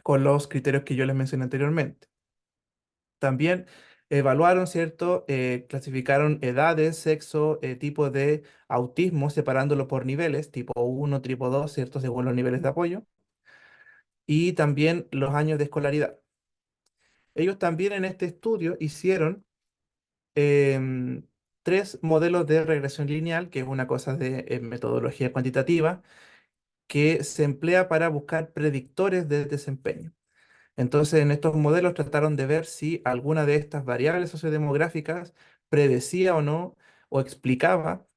Speaker 2: con los criterios que yo les mencioné anteriormente. También evaluaron, ¿cierto? Clasificaron edades, sexo, tipo de autismo, separándolo por niveles, tipo 1, tipo 2, ¿cierto? Según los niveles de apoyo, y también los años de escolaridad. Ellos también en este estudio hicieron em, tres modelos de regresión lineal, que es una cosa de metodología cuantitativa, que se emplea para buscar predictores de desempeño. Entonces, en estos modelos trataron de ver si alguna de estas variables sociodemográficas predecía o no, o explicaba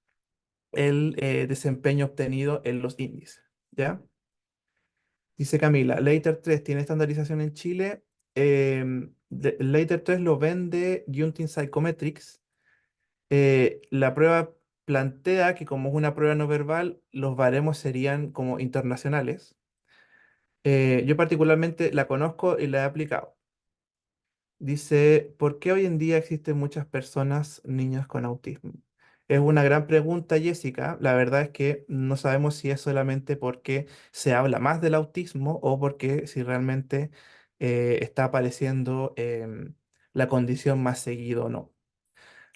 Speaker 2: el desempeño obtenido en los índices. ¿Ya? Dice Camila, Later 3 tiene estandarización en Chile. Later 3 lo vende Juntin Psychometrics. La prueba plantea que como es una prueba no verbal, los baremos serían como internacionales. Yo particularmente la conozco y la he aplicado. Dice, ¿por qué hoy en día existen muchas personas, niños con autismo? Es una gran pregunta, Jessica. La verdad es que no sabemos si es solamente porque se habla más del autismo o porque si realmente está apareciendo la condición más seguido o no.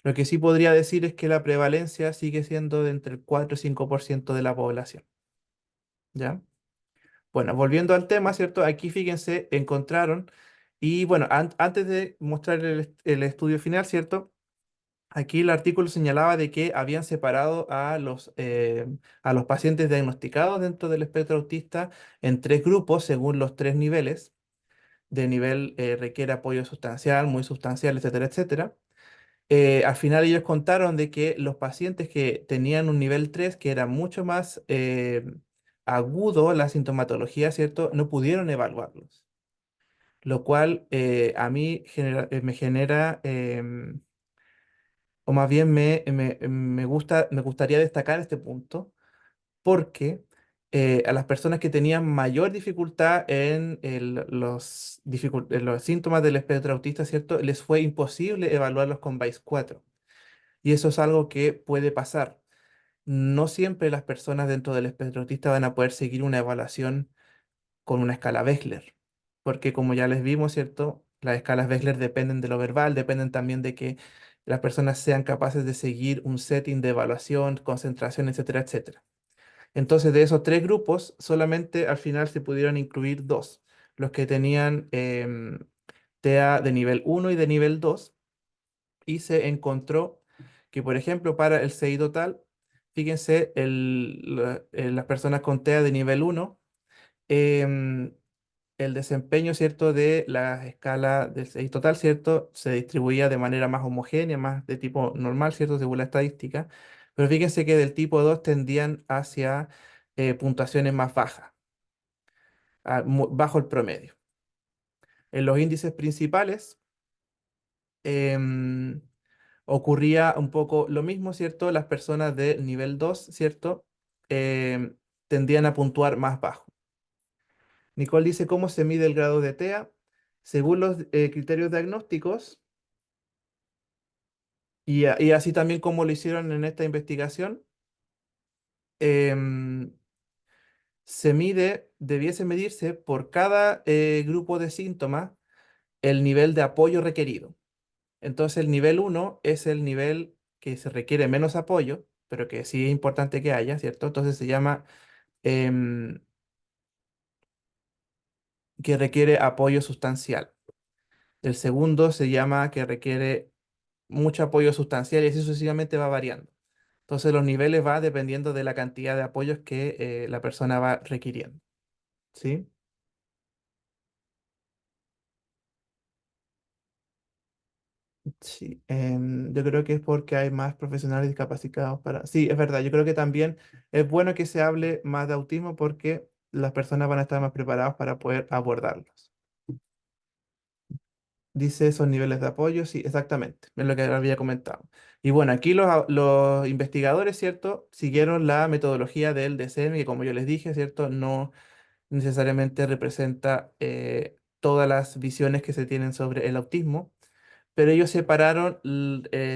Speaker 2: Lo que sí podría decir es que la prevalencia sigue siendo de entre el 4 y 5% de la población. ¿Ya? Bueno, volviendo al tema, ¿cierto? Aquí fíjense, encontraron, y bueno, antes de mostrar el estudio final, ¿cierto? Aquí el artículo señalaba de que habían separado a los pacientes diagnosticados dentro del espectro autista en tres grupos según los tres niveles. De nivel requiere apoyo sustancial, muy sustancial, etcétera, etcétera. Al final ellos contaron de que los pacientes que tenían un nivel 3 que era mucho más agudo la sintomatología, ¿cierto? No pudieron evaluarlos, lo cual a mí me genera, o más bien me gustaría destacar este punto, porque a las personas que tenían mayor dificultad en en los síntomas del espectro autista, ¿cierto? Les fue imposible evaluarlos con VICE 4. Y eso es algo que puede pasar. No siempre las personas dentro del espectro autista van a poder seguir una evaluación con una escala Wechsler, porque como ya les vimos, ¿cierto? Las escalas Wechsler dependen de lo verbal, dependen también de que las personas sean capaces de seguir un setting de evaluación, concentración, etcétera, etcétera. Entonces, de esos tres grupos, solamente al final se pudieron incluir dos, los que tenían TEA de nivel 1 y de nivel 2 y se encontró que, por ejemplo, para el CI total, fíjense, las personas con TEA de nivel 1, em, el desempeño, ¿cierto?, de la escala del CI total, ¿cierto?, se distribuía de manera más homogénea, más de tipo normal, ¿cierto?, según la estadística, pero fíjense que del tipo 2 tendían hacia puntuaciones más bajas, bajo el promedio. En los índices principales, em, ocurría un poco lo mismo, ¿cierto? Las personas de nivel 2, ¿cierto? Tendían a puntuar más bajo. Nicole dice cómo se mide el grado de TEA. Según los criterios diagnósticos, y así también como lo hicieron en esta investigación, em, debiese medirse por cada grupo de síntomas el nivel de apoyo requerido. Entonces el nivel uno es el nivel que se requiere menos apoyo, pero que sí es importante que haya, ¿cierto? Entonces se llama em, que requiere apoyo sustancial. El segundo se llama que requiere mucho apoyo sustancial y así sucesivamente va variando. Entonces los niveles va dependiendo de la cantidad de apoyos que la persona va requiriendo, ¿sí? Sí, yo creo que es porque hay más profesionales discapacitados para... Sí, es verdad, yo creo que también es bueno que se hable más de autismo porque las personas van a estar más preparadas para poder abordarlos. Dice esos niveles de apoyo, sí, exactamente, es lo que había comentado. Y bueno, aquí los investigadores, ¿cierto? Siguieron la metodología del DSM, que como yo les dije, ¿cierto? No necesariamente representa todas las visiones que se tienen sobre el autismo, pero ellos separaron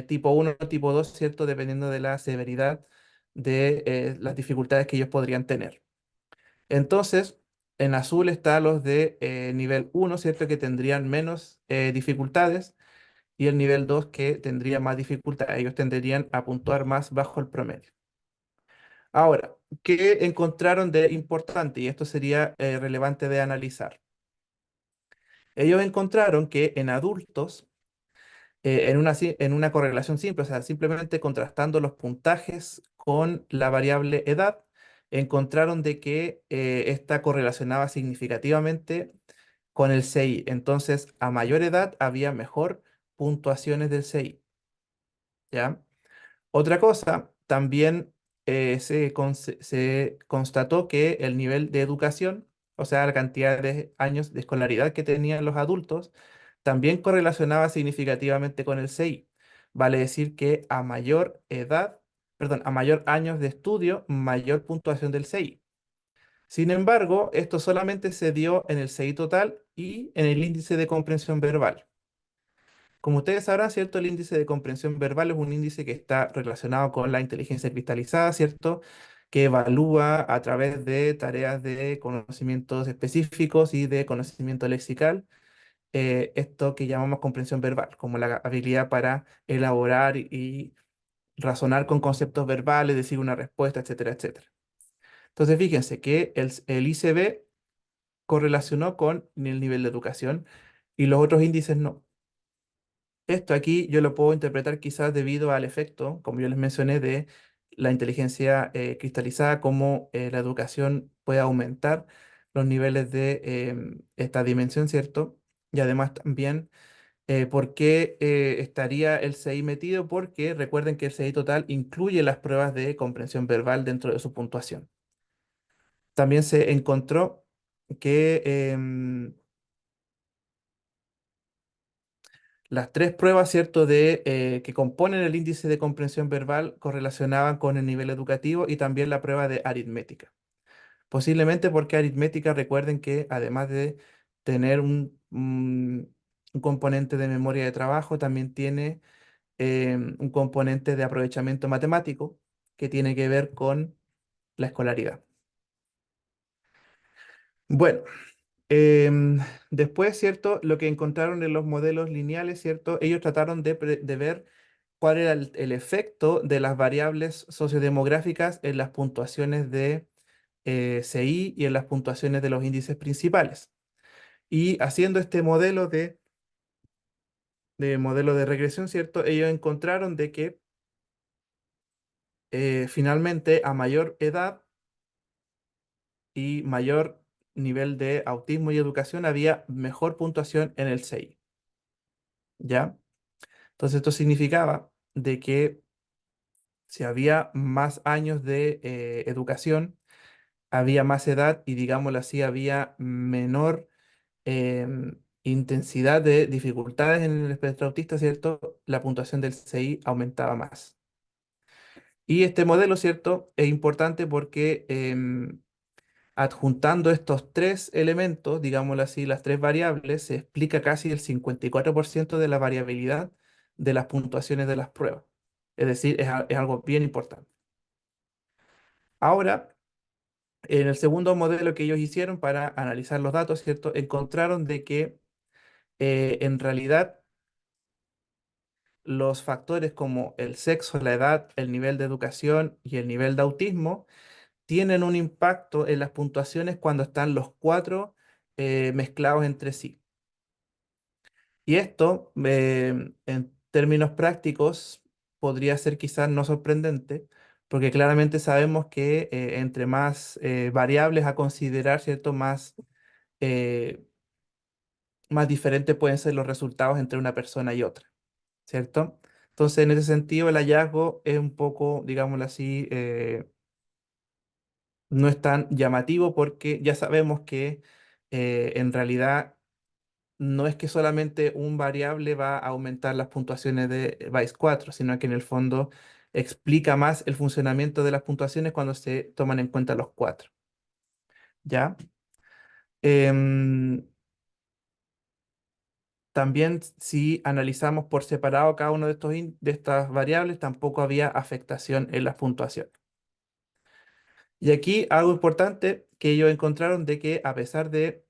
Speaker 2: tipo uno tipo 2, ¿cierto? Dependiendo de la severidad de las dificultades que ellos podrían tener. Entonces, en azul están los de nivel uno, ¿cierto? Que tendrían menos dificultades y el nivel 2 que tendría más dificultades. Ellos tenderían a puntuar más bajo el promedio. Ahora, ¿qué encontraron de importante? Y esto sería relevante de analizar. Ellos encontraron que en adultos, en una correlación simple, o sea, simplemente contrastando los puntajes con la variable edad, encontraron de que esta correlacionaba significativamente con el CI. Entonces, a mayor edad había mejor puntuaciones del CI, ¿ya? Otra cosa, también se constató que el nivel de educación, o sea, la cantidad de años de escolaridad que tenían los adultos, también correlacionaba significativamente con el CI. Vale decir que a mayor edad, perdón, a mayor años de estudio, mayor puntuación del CI. Sin embargo, esto solamente se dio en el CI total y en el índice de comprensión verbal. Como ustedes sabrán, ¿cierto? El índice de comprensión verbal es un índice que está relacionado con la inteligencia cristalizada, ¿cierto? Que evalúa a través de tareas de conocimientos específicos y de conocimiento lexical, esto que llamamos comprensión verbal, como la habilidad para elaborar y razonar con conceptos verbales, decir una respuesta, etcétera, etcétera. Entonces, fíjense que el ICB correlacionó con el nivel de educación y los otros índices no. Esto aquí yo lo puedo interpretar quizás debido al efecto, como yo les mencioné, de la inteligencia cristalizada, cómo la educación puede aumentar los niveles de esta dimensión, ¿cierto? Y además también, ¿por qué estaría el CI metido? Porque recuerden que el CI total incluye las pruebas de comprensión verbal dentro de su puntuación. También se encontró que las tres pruebas, ¿cierto?, que componen el índice de comprensión verbal correlacionaban con el nivel educativo y también la prueba de aritmética. Posiblemente porque aritmética, recuerden que además de tener un componente de memoria de trabajo, también tiene un componente de aprovechamiento matemático que tiene que ver con la escolaridad. Bueno, después, ¿cierto? Lo que encontraron en los modelos lineales, ¿cierto? Ellos trataron de ver cuál era el efecto de las variables sociodemográficas en las puntuaciones de CI y en las puntuaciones de los índices principales. Y haciendo este modelo de regresión, ¿cierto? Ellos encontraron de que finalmente a mayor edad y mayor nivel de autismo y educación había mejor puntuación en el CI, ¿ya? Entonces esto significaba de que si había más años de educación, había más edad y, digámoslo así, había menor intensidad de dificultades en el espectro autista, ¿cierto? La puntuación del CI aumentaba más. Y este modelo, ¿cierto? Es importante porque adjuntando estos tres elementos, digámoslo así, las tres variables, se explica casi el 54% de la variabilidad de las puntuaciones de las pruebas. Es decir, es algo bien importante. Ahora, en el segundo modelo que ellos hicieron para analizar los datos, ¿cierto? Encontraron de que en realidad los factores como el sexo, la edad, el nivel de educación y el nivel de autismo tienen un impacto en las puntuaciones cuando están los cuatro mezclados entre sí. Y esto, en términos prácticos, podría ser quizás no sorprendente, porque claramente sabemos que entre más variables a considerar, ¿cierto? Eh, más diferentes pueden ser los resultados entre una persona y otra. ¿cierto? Entonces, en ese sentido, el hallazgo es un poco, digámoslo así, no es tan llamativo porque ya sabemos que en realidad no es que solamente un variable va a aumentar las puntuaciones de Vice 4, sino que en el fondo explica más el funcionamiento de las puntuaciones cuando se toman en cuenta los cuatro, ¿ya? Em, También si analizamos por separado cada uno de de estas variables, tampoco había afectación en las puntuaciones. Y aquí algo importante que ellos encontraron de que a pesar de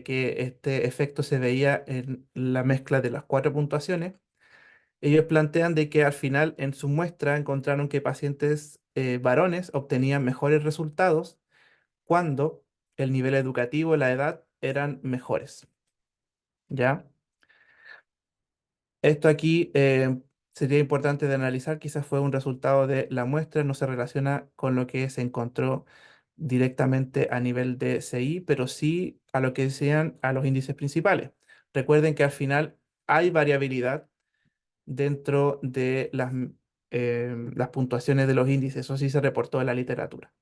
Speaker 2: que este efecto se veía en la mezcla de las cuatro puntuaciones, ellos plantean de que al final en su muestra encontraron que pacientes varones obtenían mejores resultados cuando el nivel educativo y la edad eran mejores, ¿ya? Esto aquí sería importante de analizar, quizás fue un resultado de la muestra, no se relaciona con lo que se encontró directamente a nivel de CI, pero sí a lo que decían a los índices principales. Recuerden que al final hay variabilidad dentro de las puntuaciones de los índices, eso sí se reportó en la literatura.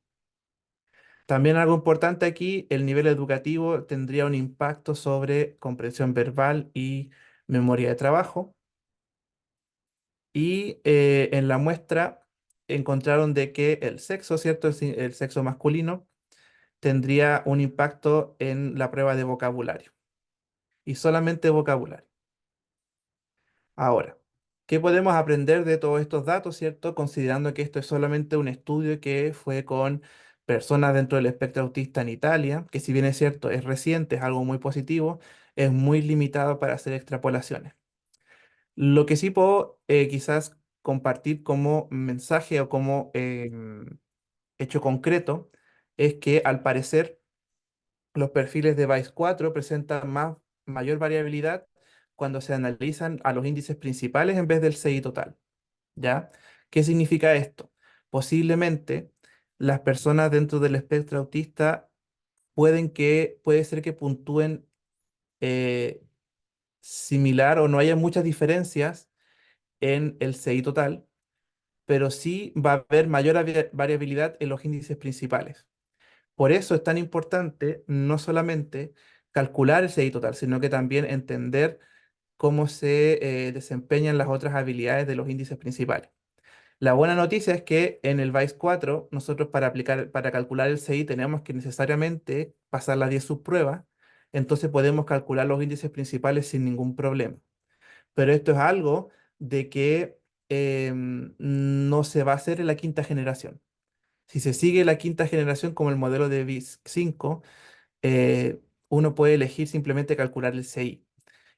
Speaker 2: También algo importante aquí, el nivel educativo tendría un impacto sobre comprensión verbal y memoria de trabajo. Y en la muestra encontraron de que el sexo, ¿cierto? El sexo masculino tendría un impacto en la prueba de vocabulario y solamente vocabulario. Ahora, ¿qué podemos aprender de todos estos datos, ¿cierto? Considerando que esto es solamente un estudio que fue con personas dentro del espectro autista en Italia, que si bien es cierto, es reciente, es algo muy positivo, es muy limitado para hacer extrapolaciones. Lo que sí puedo quizás compartir como mensaje o como hecho concreto es que al parecer los perfiles de Vice 4 presentan mayor variabilidad cuando se analizan a los índices principales en vez del CI total, ¿ya? ¿Qué significa esto? Posiblemente las personas dentro del espectro autista puede ser que puntúen eh, similar o no haya muchas diferencias en el CI total, pero sí va a haber mayor variabilidad en los índices principales. Por eso es tan importante no solamente calcular el CI total, sino que también entender cómo se desempeñan las otras habilidades de los índices principales. La buena noticia es que en el VICE 4, nosotros para calcular el CI tenemos que necesariamente pasar las 10 subpruebas, entonces podemos calcular los índices principales sin ningún problema. Pero esto es algo de que no se va a hacer en la quinta generación. Si se sigue la quinta generación como el modelo de BIS 5, uno puede elegir simplemente calcular el CI.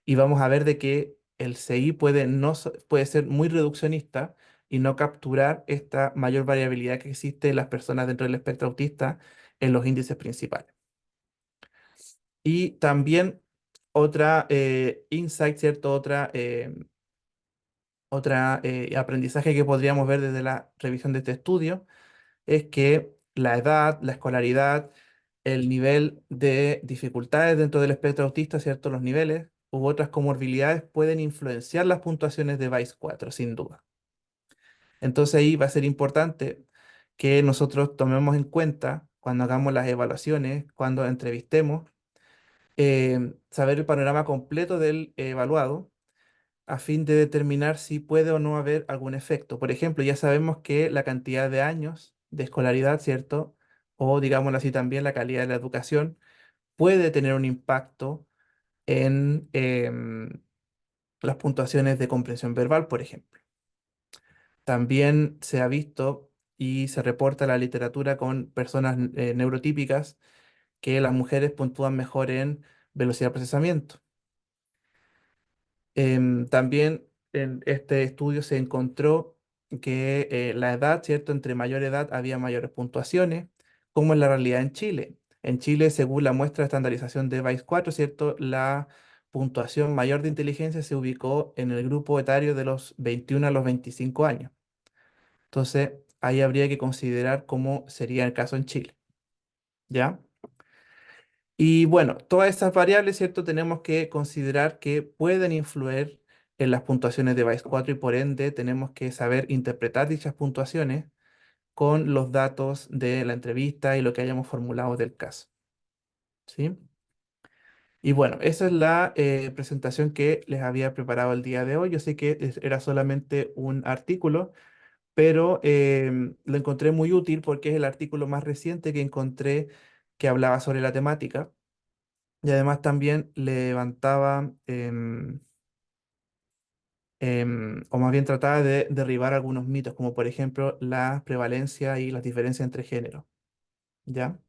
Speaker 2: Y vamos a ver de que el CI puede ser muy reduccionista y no capturar esta mayor variabilidad que existe en las personas dentro del espectro autista en los índices principales. Y también otra insight, ¿cierto? Otra aprendizaje que podríamos ver desde la revisión de este estudio es que la edad, la escolaridad, el nivel de dificultades dentro del espectro autista, ¿cierto? Los niveles u otras comorbilidades pueden influenciar las puntuaciones de VICE 4, sin duda. Entonces ahí va a ser importante que nosotros tomemos en cuenta cuando hagamos las evaluaciones, cuando entrevistemos, saber el panorama completo del evaluado a fin de determinar si puede o no haber algún efecto. Por ejemplo, ya sabemos que la cantidad de años de escolaridad, ¿cierto? O digámoslo así también, la calidad de la educación puede tener un impacto en las puntuaciones de comprensión verbal, por ejemplo. También se ha visto y se reporta en la literatura con personas neurotípicas que las mujeres puntúan mejor en velocidad de procesamiento. También en este estudio se encontró que la edad, ¿cierto? Entre mayor edad había mayores puntuaciones, como en la realidad en Chile. En Chile, según la muestra de estandarización de VICE 4, ¿cierto? La puntuación mayor de inteligencia se ubicó en el grupo etario de los 21 a los 25 años. Entonces, ahí habría que considerar cómo sería el caso en Chile, ¿ya? Y bueno, todas estas variables, ¿cierto? Tenemos que considerar que pueden influir en las puntuaciones de Vice 4 y por ende tenemos que saber interpretar dichas puntuaciones con los datos de la entrevista y lo que hayamos formulado del caso. ¿Sí? Y bueno, esa es la presentación que les había preparado el día de hoy. Yo sé que era solamente un artículo, pero lo encontré muy útil porque es el artículo más reciente que encontré que hablaba sobre la temática y además también levantaba, o más bien trataba de derribar algunos mitos, como por ejemplo la prevalencia y las diferencias entre géneros. ¿Ya?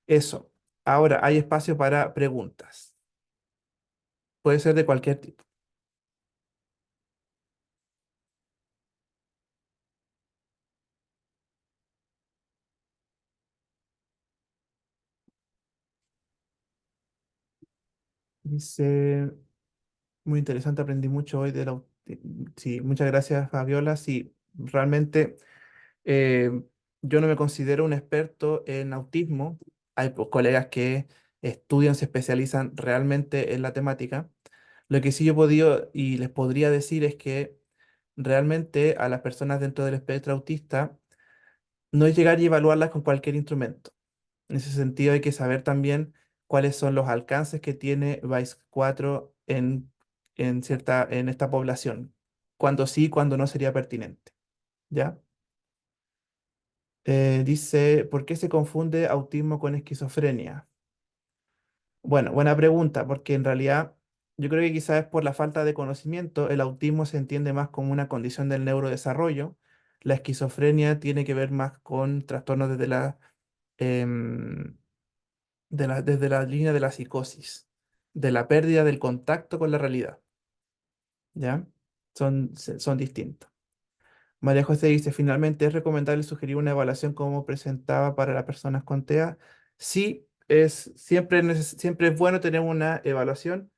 Speaker 2: Eso. Ahora hay espacio para preguntas. Puede ser de cualquier tipo. Dice, muy interesante, aprendí mucho hoy Sí, muchas gracias, Fabiola. Sí, realmente eh, yo no me considero un experto en autismo. Hay pues, colegas que estudian, se especializan realmente en la temática. Lo que sí yo he podido y les podría decir es que realmente a las personas dentro del espectro autista no es llegar y evaluarlas con cualquier instrumento. En ese sentido, hay que saber también cuáles son los alcances que tiene Vice 4 en esta población. Cuando sí, cuando no sería pertinente. ¿Ya? Dice, ¿por qué se confunde autismo con esquizofrenia? Bueno, buena pregunta, porque en realidad yo creo que quizás es por la falta de conocimiento. El autismo se entiende más como una condición del neurodesarrollo. La esquizofrenia tiene que ver más con trastornos em, desde la línea de la psicosis, de la pérdida del contacto con la realidad, ¿ya? Son distintos. María José dice, finalmente, ¿es recomendable sugerir una evaluación como presentaba para las personas con TEA? Sí, siempre es bueno tener una evaluación,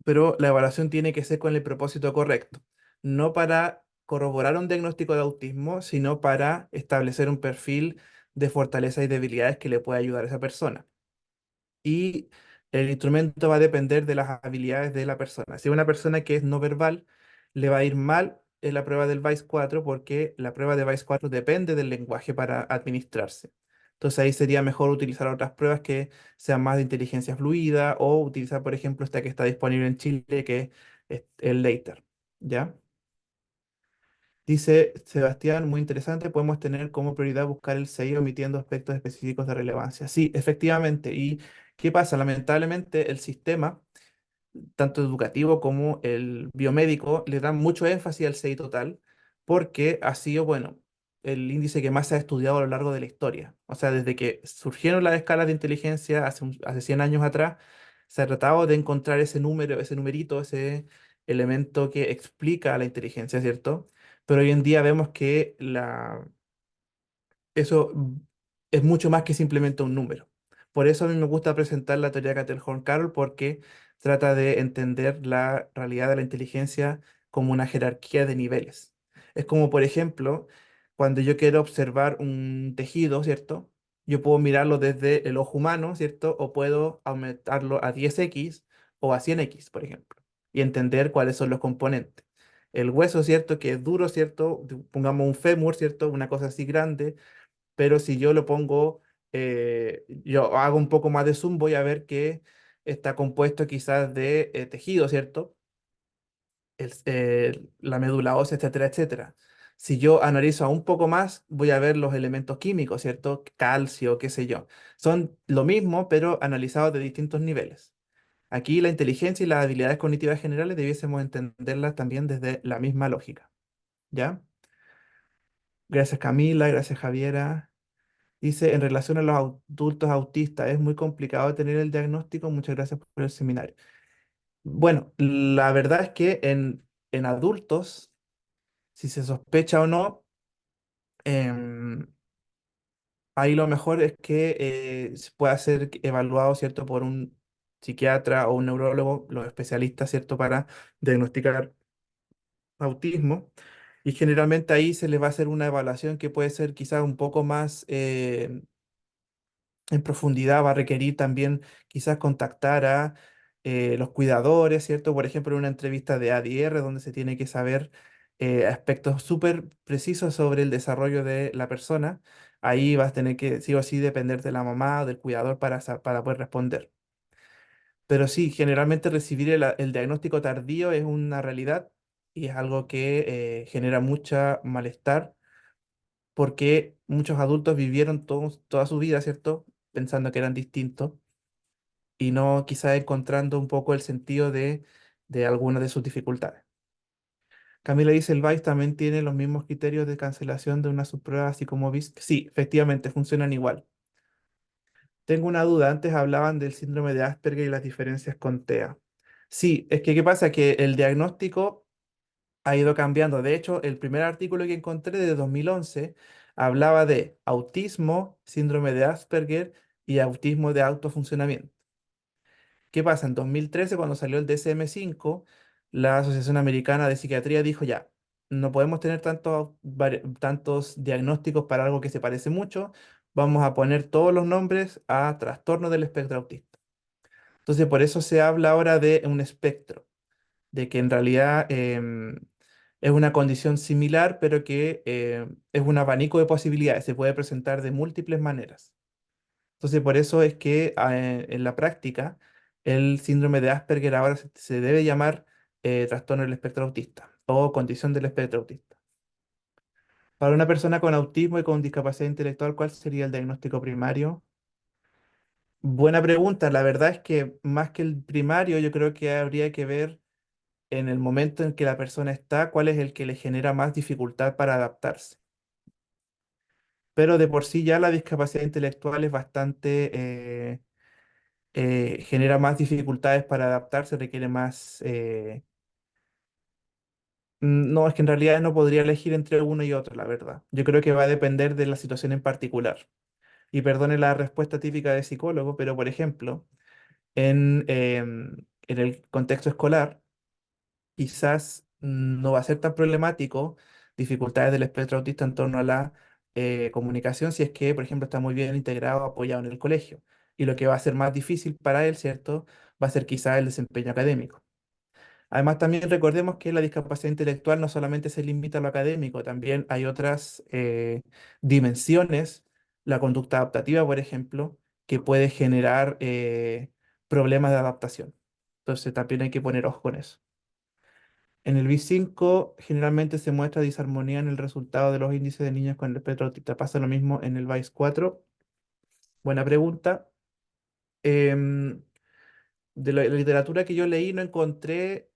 Speaker 2: pero la evaluación tiene que ser con el propósito correcto, no para corroborar un diagnóstico de autismo, sino para establecer un perfil de fortalezas y debilidades que le pueda ayudar a esa persona. Y el instrumento va a depender de las habilidades de la persona. Si es una persona que es no verbal, le va a ir mal en la prueba del VICE 4 porque la prueba de VICE 4 depende del lenguaje para administrarse. Entonces ahí sería mejor utilizar otras pruebas que sean más de inteligencia fluida o utilizar, por ejemplo, esta que está disponible en Chile, que es el Later. ¿Ya? Dice Sebastián, muy interesante, podemos tener como prioridad buscar el sello omitiendo aspectos específicos de relevancia. Sí, efectivamente. ¿Y qué pasa? Lamentablemente el sistema, tanto educativo como el biomédico, le dan mucho énfasis al CI total porque ha sido, bueno, el índice que más se ha estudiado a lo largo de la historia. O sea, desde que surgieron las escalas de inteligencia hace 100 años atrás, se ha tratado de encontrar ese número, ese numerito, ese elemento que explica la inteligencia, ¿cierto? Pero hoy en día vemos que eso es mucho más que simplemente un número. Por eso a mí me gusta presentar la teoría de Cattell-Horn-Carroll porque trata de entender la realidad de la inteligencia como una jerarquía de niveles. Es como, por ejemplo, cuando yo quiero observar un tejido, ¿cierto? Yo puedo mirarlo desde el ojo humano, ¿cierto? O puedo aumentarlo a 10x o a 100x, por ejemplo, y entender cuáles son los componentes. El hueso, ¿cierto? Que es duro, ¿cierto? Pongamos un fémur, ¿cierto? Una cosa así grande, pero si yo lo pongo, yo hago un poco más de zoom, voy a ver que está compuesto quizás de tejido, ¿cierto? La médula ósea, etcétera, etcétera. Si yo analizo un poco más, voy a ver los elementos químicos, ¿cierto? Calcio, qué sé yo. Son lo mismo, pero analizados de distintos niveles. Aquí la inteligencia y las habilidades cognitivas generales debiésemos entenderlas también desde la misma lógica, ¿ya? Gracias Camila, gracias Javiera. Dice, en relación a los adultos autistas, es muy complicado tener el diagnóstico. Muchas gracias por el seminario. Bueno, la verdad es que en adultos, si se sospecha o no, em, ahí lo mejor es que se pueda ser evaluado, ¿cierto?, por un psiquiatra o un neurólogo, los especialistas, ¿cierto?, para diagnosticar autismo. Y generalmente ahí se les va a hacer una evaluación que puede ser quizás un poco más en profundidad, va a requerir también quizás contactar a los cuidadores, ¿cierto? Por ejemplo, en una entrevista de ADR donde se tiene que saber aspectos súper precisos sobre el desarrollo de la persona, ahí vas a tener que sí o sí depender de la mamá o del cuidador para poder responder. Pero sí, generalmente recibir el diagnóstico tardío es una realidad y es algo que genera mucha malestar porque muchos adultos vivieron toda su vida, ¿cierto? Pensando que eran distintos y no quizás encontrando un poco el sentido de algunas de sus dificultades. Camila dice, ¿el VICE también tiene los mismos criterios de cancelación de una subprueba así como VISC? Sí, efectivamente, funcionan igual. Tengo una duda, antes hablaban del síndrome de Asperger y las diferencias con TEA. Sí, es que ¿qué pasa? Que el diagnóstico ha ido cambiando. De hecho, el primer artículo que encontré de 2011 hablaba de autismo, síndrome de Asperger y autismo de alto funcionamiento. ¿Qué pasa? En 2013, cuando salió el DSM-5, la Asociación Americana de Psiquiatría dijo ya, no podemos tener tantos diagnósticos para algo que se parece mucho, vamos a poner todos los nombres a trastorno del espectro autista. Entonces, por eso se habla ahora de un espectro, de que en realidad es una condición similar, pero que es un abanico de posibilidades, se puede presentar de múltiples maneras. Entonces, por eso es que en la práctica el síndrome de Asperger ahora se debe llamar trastorno del espectro autista o condición del espectro autista. Para una persona con autismo y con discapacidad intelectual, ¿cuál sería el diagnóstico primario? Buena pregunta. La verdad es que más que el primario, yo creo que habría que ver en el momento en que la persona está, cuál es el que le genera más dificultad para adaptarse. Pero de por sí ya la discapacidad intelectual es bastante genera más dificultades para adaptarse, requiere más... no, es que en realidad no podría elegir entre uno y otro, la verdad. Yo creo que va a depender de la situación en particular. Y perdone la respuesta típica de psicólogo, pero por ejemplo, en el contexto escolar, quizás no va a ser tan problemático dificultades del espectro autista en torno a la comunicación si es que, por ejemplo, está muy bien integrado, apoyado en el colegio. Y lo que va a ser más difícil para él, ¿cierto? Va a ser quizás el desempeño académico. Además, también recordemos que la discapacidad intelectual no solamente se limita a lo académico, también hay otras dimensiones, la conducta adaptativa, por ejemplo, que puede generar problemas de adaptación. Entonces, también hay que poner ojo con eso. En el BIS-5 generalmente se muestra disarmonía en el resultado de los índices de niños con el espectro autista. ¿Pasa lo mismo en el BIS-4? Buena pregunta. Em, de la literatura que yo leí no encontré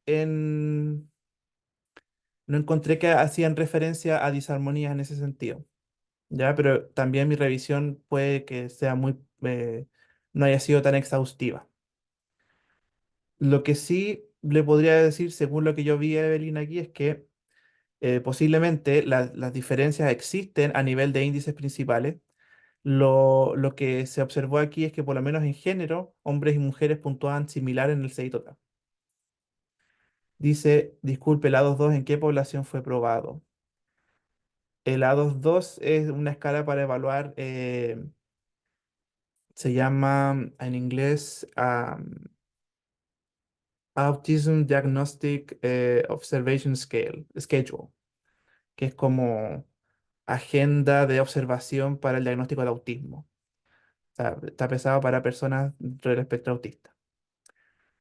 Speaker 2: que hacían referencia a disarmonías en ese sentido, ¿ya? Pero también mi revisión puede que sea no haya sido tan exhaustiva. Lo que sí le podría decir, según lo que yo vi a Evelyn aquí, es que posiblemente las diferencias existen a nivel de índices principales. Lo que se observó aquí es que por lo menos en género, hombres y mujeres puntuaban similar en el CI total. Dice, disculpe, el A22, ¿en qué población fue probado? El A22 es una escala para evaluar, se llama en inglés Autism Diagnostic Observation Schedule, que es como agenda de observación para el diagnóstico de autismo. Está pensado para personas dentro del espectro autista.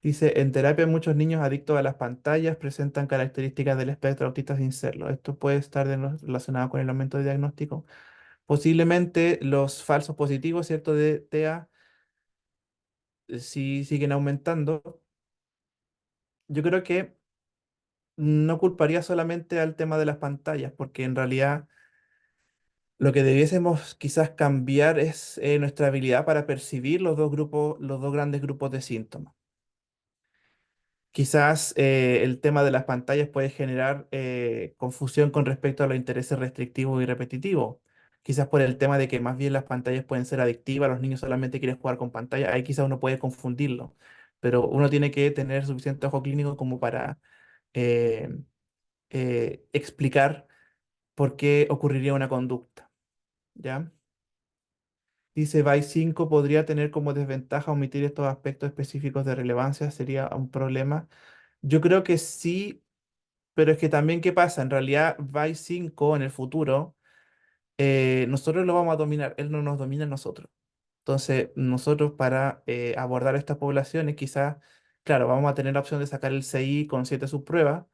Speaker 2: Dice, en terapia muchos niños adictos a las pantallas presentan características del espectro autista sin serlo. Esto puede estar relacionado con el aumento de diagnóstico. Posiblemente los falsos positivos, ¿cierto? De TEA sí siguen aumentando. Yo creo que no culparía solamente al tema de las pantallas, porque en realidad lo que debiésemos quizás cambiar es nuestra habilidad para percibir los dos grandes grupos de síntomas. Quizás el tema de las pantallas puede generar confusión con respecto a los intereses restrictivos y repetitivos. Quizás por el tema de que más bien las pantallas pueden ser adictivas, los niños solamente quieren jugar con pantalla, ahí quizás uno puede confundirlo, pero uno tiene que tener suficiente ojo clínico como para eh, explicar por qué ocurriría una conducta, ¿ya? Dice BAI 5 podría tener como desventaja omitir estos aspectos específicos de relevancia, sería un problema. Yo creo que sí, pero es que también, ¿qué pasa? En realidad, BAI 5 en el futuro, nosotros lo vamos a dominar, él no nos domina a nosotros. Entonces, nosotros para abordar estas poblaciones, quizás, claro, vamos a tener la opción de sacar el CI con 7 subpruebas,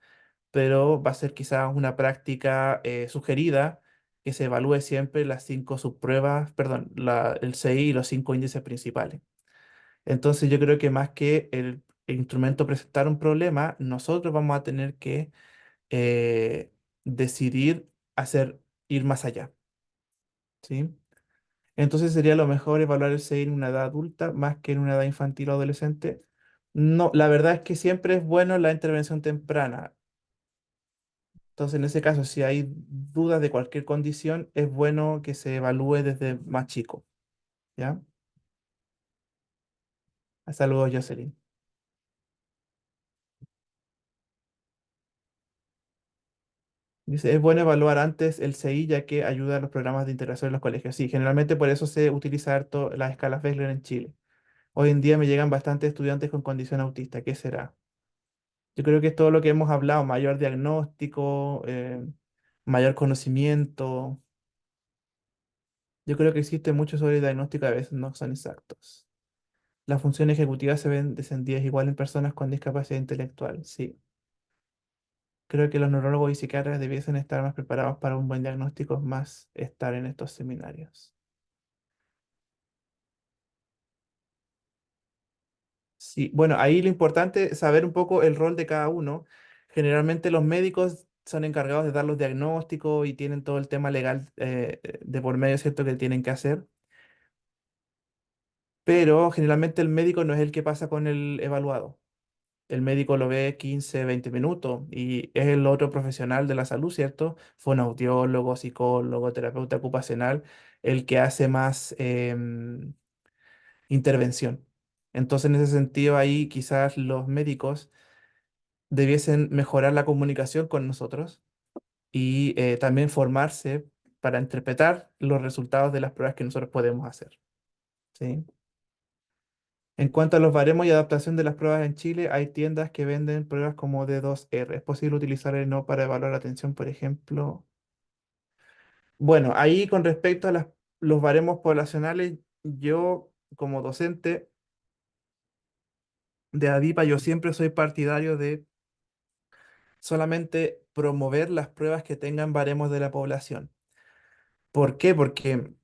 Speaker 2: pero va a ser quizás una práctica sugerida que se evalúe siempre las 5 subpruebas, perdón, el CI y los 5 índices principales. Entonces, yo creo que más que el instrumento presentar un problema, nosotros vamos a tener que decidir ir más allá, ¿sí? Entonces sería lo mejor evaluar el CI en una edad adulta más que en una edad infantil o adolescente. No, la verdad es que siempre es bueno la intervención temprana. Entonces, en ese caso, si hay dudas de cualquier condición, es bueno que se evalúe desde más chico, ¿ya? Saludos, Jocelyn. Dice, es bueno evaluar antes el CI ya que ayuda a los programas de integración en los colegios. Sí, generalmente por eso se utiliza harto las escalas Wechsler en Chile. Hoy en día me llegan bastantes estudiantes con condición autista. ¿Qué será? Yo creo que es todo lo que hemos hablado, mayor diagnóstico, mayor conocimiento. Yo creo que existe mucho sobre diagnóstico, a veces no son exactos. Las funciones ejecutivas se ven descendidas igual en personas con discapacidad intelectual, sí. Creo que los neurólogos y psiquiatras debiesen estar más preparados para un buen diagnóstico, más estar en estos seminarios. Sí, bueno, ahí lo importante es saber un poco el rol de cada uno. Generalmente los médicos son encargados de dar los diagnósticos y tienen todo el tema legal de por medio, ¿cierto?, que tienen que hacer. Pero generalmente el médico no es el que pasa con el evaluado. El médico lo ve 15, 20 minutos y es el otro profesional de la salud, ¿cierto? Fonoaudiólogo, psicólogo, terapeuta ocupacional, el que hace más intervención. Entonces, en ese sentido, ahí quizás los médicos debiesen mejorar la comunicación con nosotros y también formarse para interpretar los resultados de las pruebas que nosotros podemos hacer, ¿sí? En cuanto a los baremos y adaptación de las pruebas en Chile, hay tiendas que venden pruebas como D2R. ¿Es posible utilizar el no para evaluar la atención, por ejemplo? Bueno, ahí con respecto a los baremos poblacionales, yo como docente de ADIPA, yo siempre soy partidario de solamente promover las pruebas que tengan baremos de la población. ¿Por qué? Porque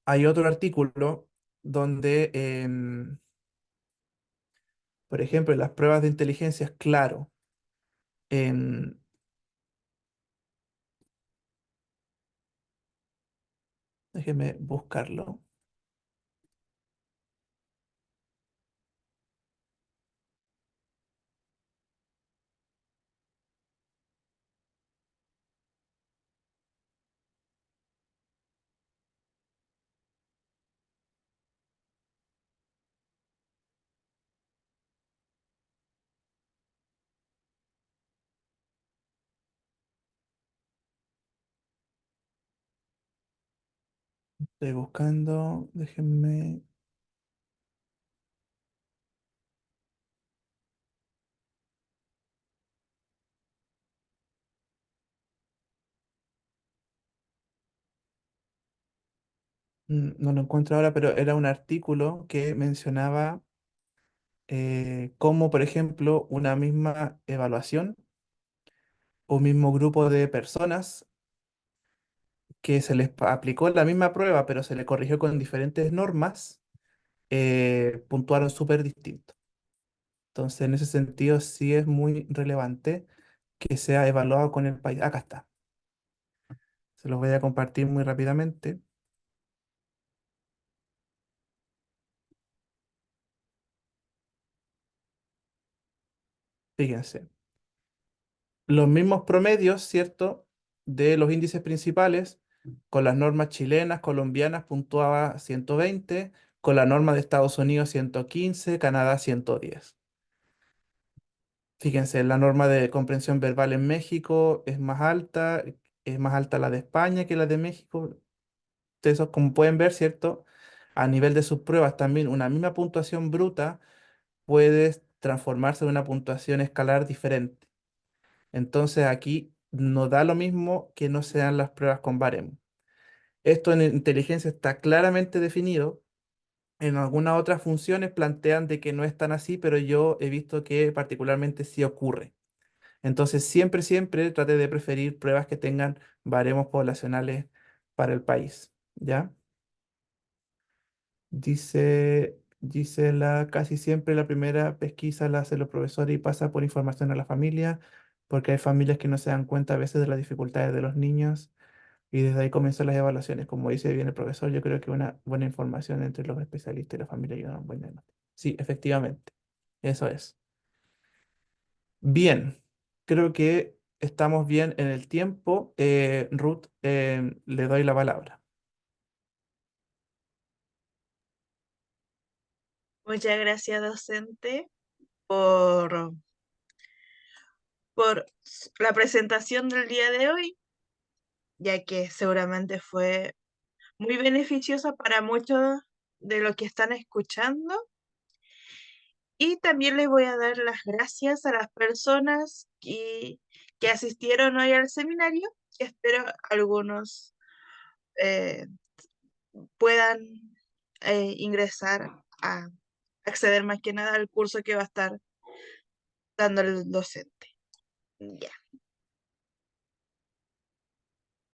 Speaker 2: hay otro artículo donde, por ejemplo, en las pruebas de inteligencia es claro. em, Déjeme buscarlo. Estoy buscando, déjenme. No lo encuentro ahora, pero era un artículo que mencionaba cómo, por ejemplo, una misma evaluación o mismo grupo de personas que se les aplicó la misma prueba, pero se le corrigió con diferentes normas, puntuaron súper distinto. Entonces, en ese sentido, sí es muy relevante que sea evaluado con el país. Acá está. Se los voy a compartir muy rápidamente. Fíjense. Los mismos promedios, ¿cierto? De los índices principales, con las normas chilenas, colombianas puntuaba 120, con la norma de Estados Unidos 115, Canadá 110. Fíjense, la norma de comprensión verbal en México es más alta la de España que la de México. ustedes como pueden ver, ¿cierto? A nivel de sus pruebas también, una misma puntuación bruta puede transformarse en una puntuación escalar diferente. Entonces aquí no da lo mismo que no sean las pruebas con baremo. Esto en inteligencia está claramente definido. En algunas otras funciones plantean de que no es tan así, pero yo he visto que particularmente sí ocurre. Entonces, siempre, siempre trate de preferir pruebas que tengan baremos poblacionales para el país. ¿Ya? Dice Gisela, casi siempre la primera pesquisa la hacen los profesores y pasa por información a la familia, porque hay familias que no se dan cuenta a veces de las dificultades de los niños y desde ahí comienzan las evaluaciones. Como dice bien el profesor, yo creo que una buena información entre los especialistas y la familia ayuda a un buen diagnóstico. Sí, efectivamente, eso es. Bien, creo que estamos bien en el tiempo. Ruth, le doy la palabra.
Speaker 1: Muchas gracias, docente, por, por la presentación del día de hoy, ya que seguramente fue muy beneficiosa para muchos de los que están escuchando. Y también les voy a dar las gracias a las personas que asistieron hoy al seminario, y espero algunos eh, puedan ingresar a acceder más que nada al curso que va a estar dando el docente. Ya.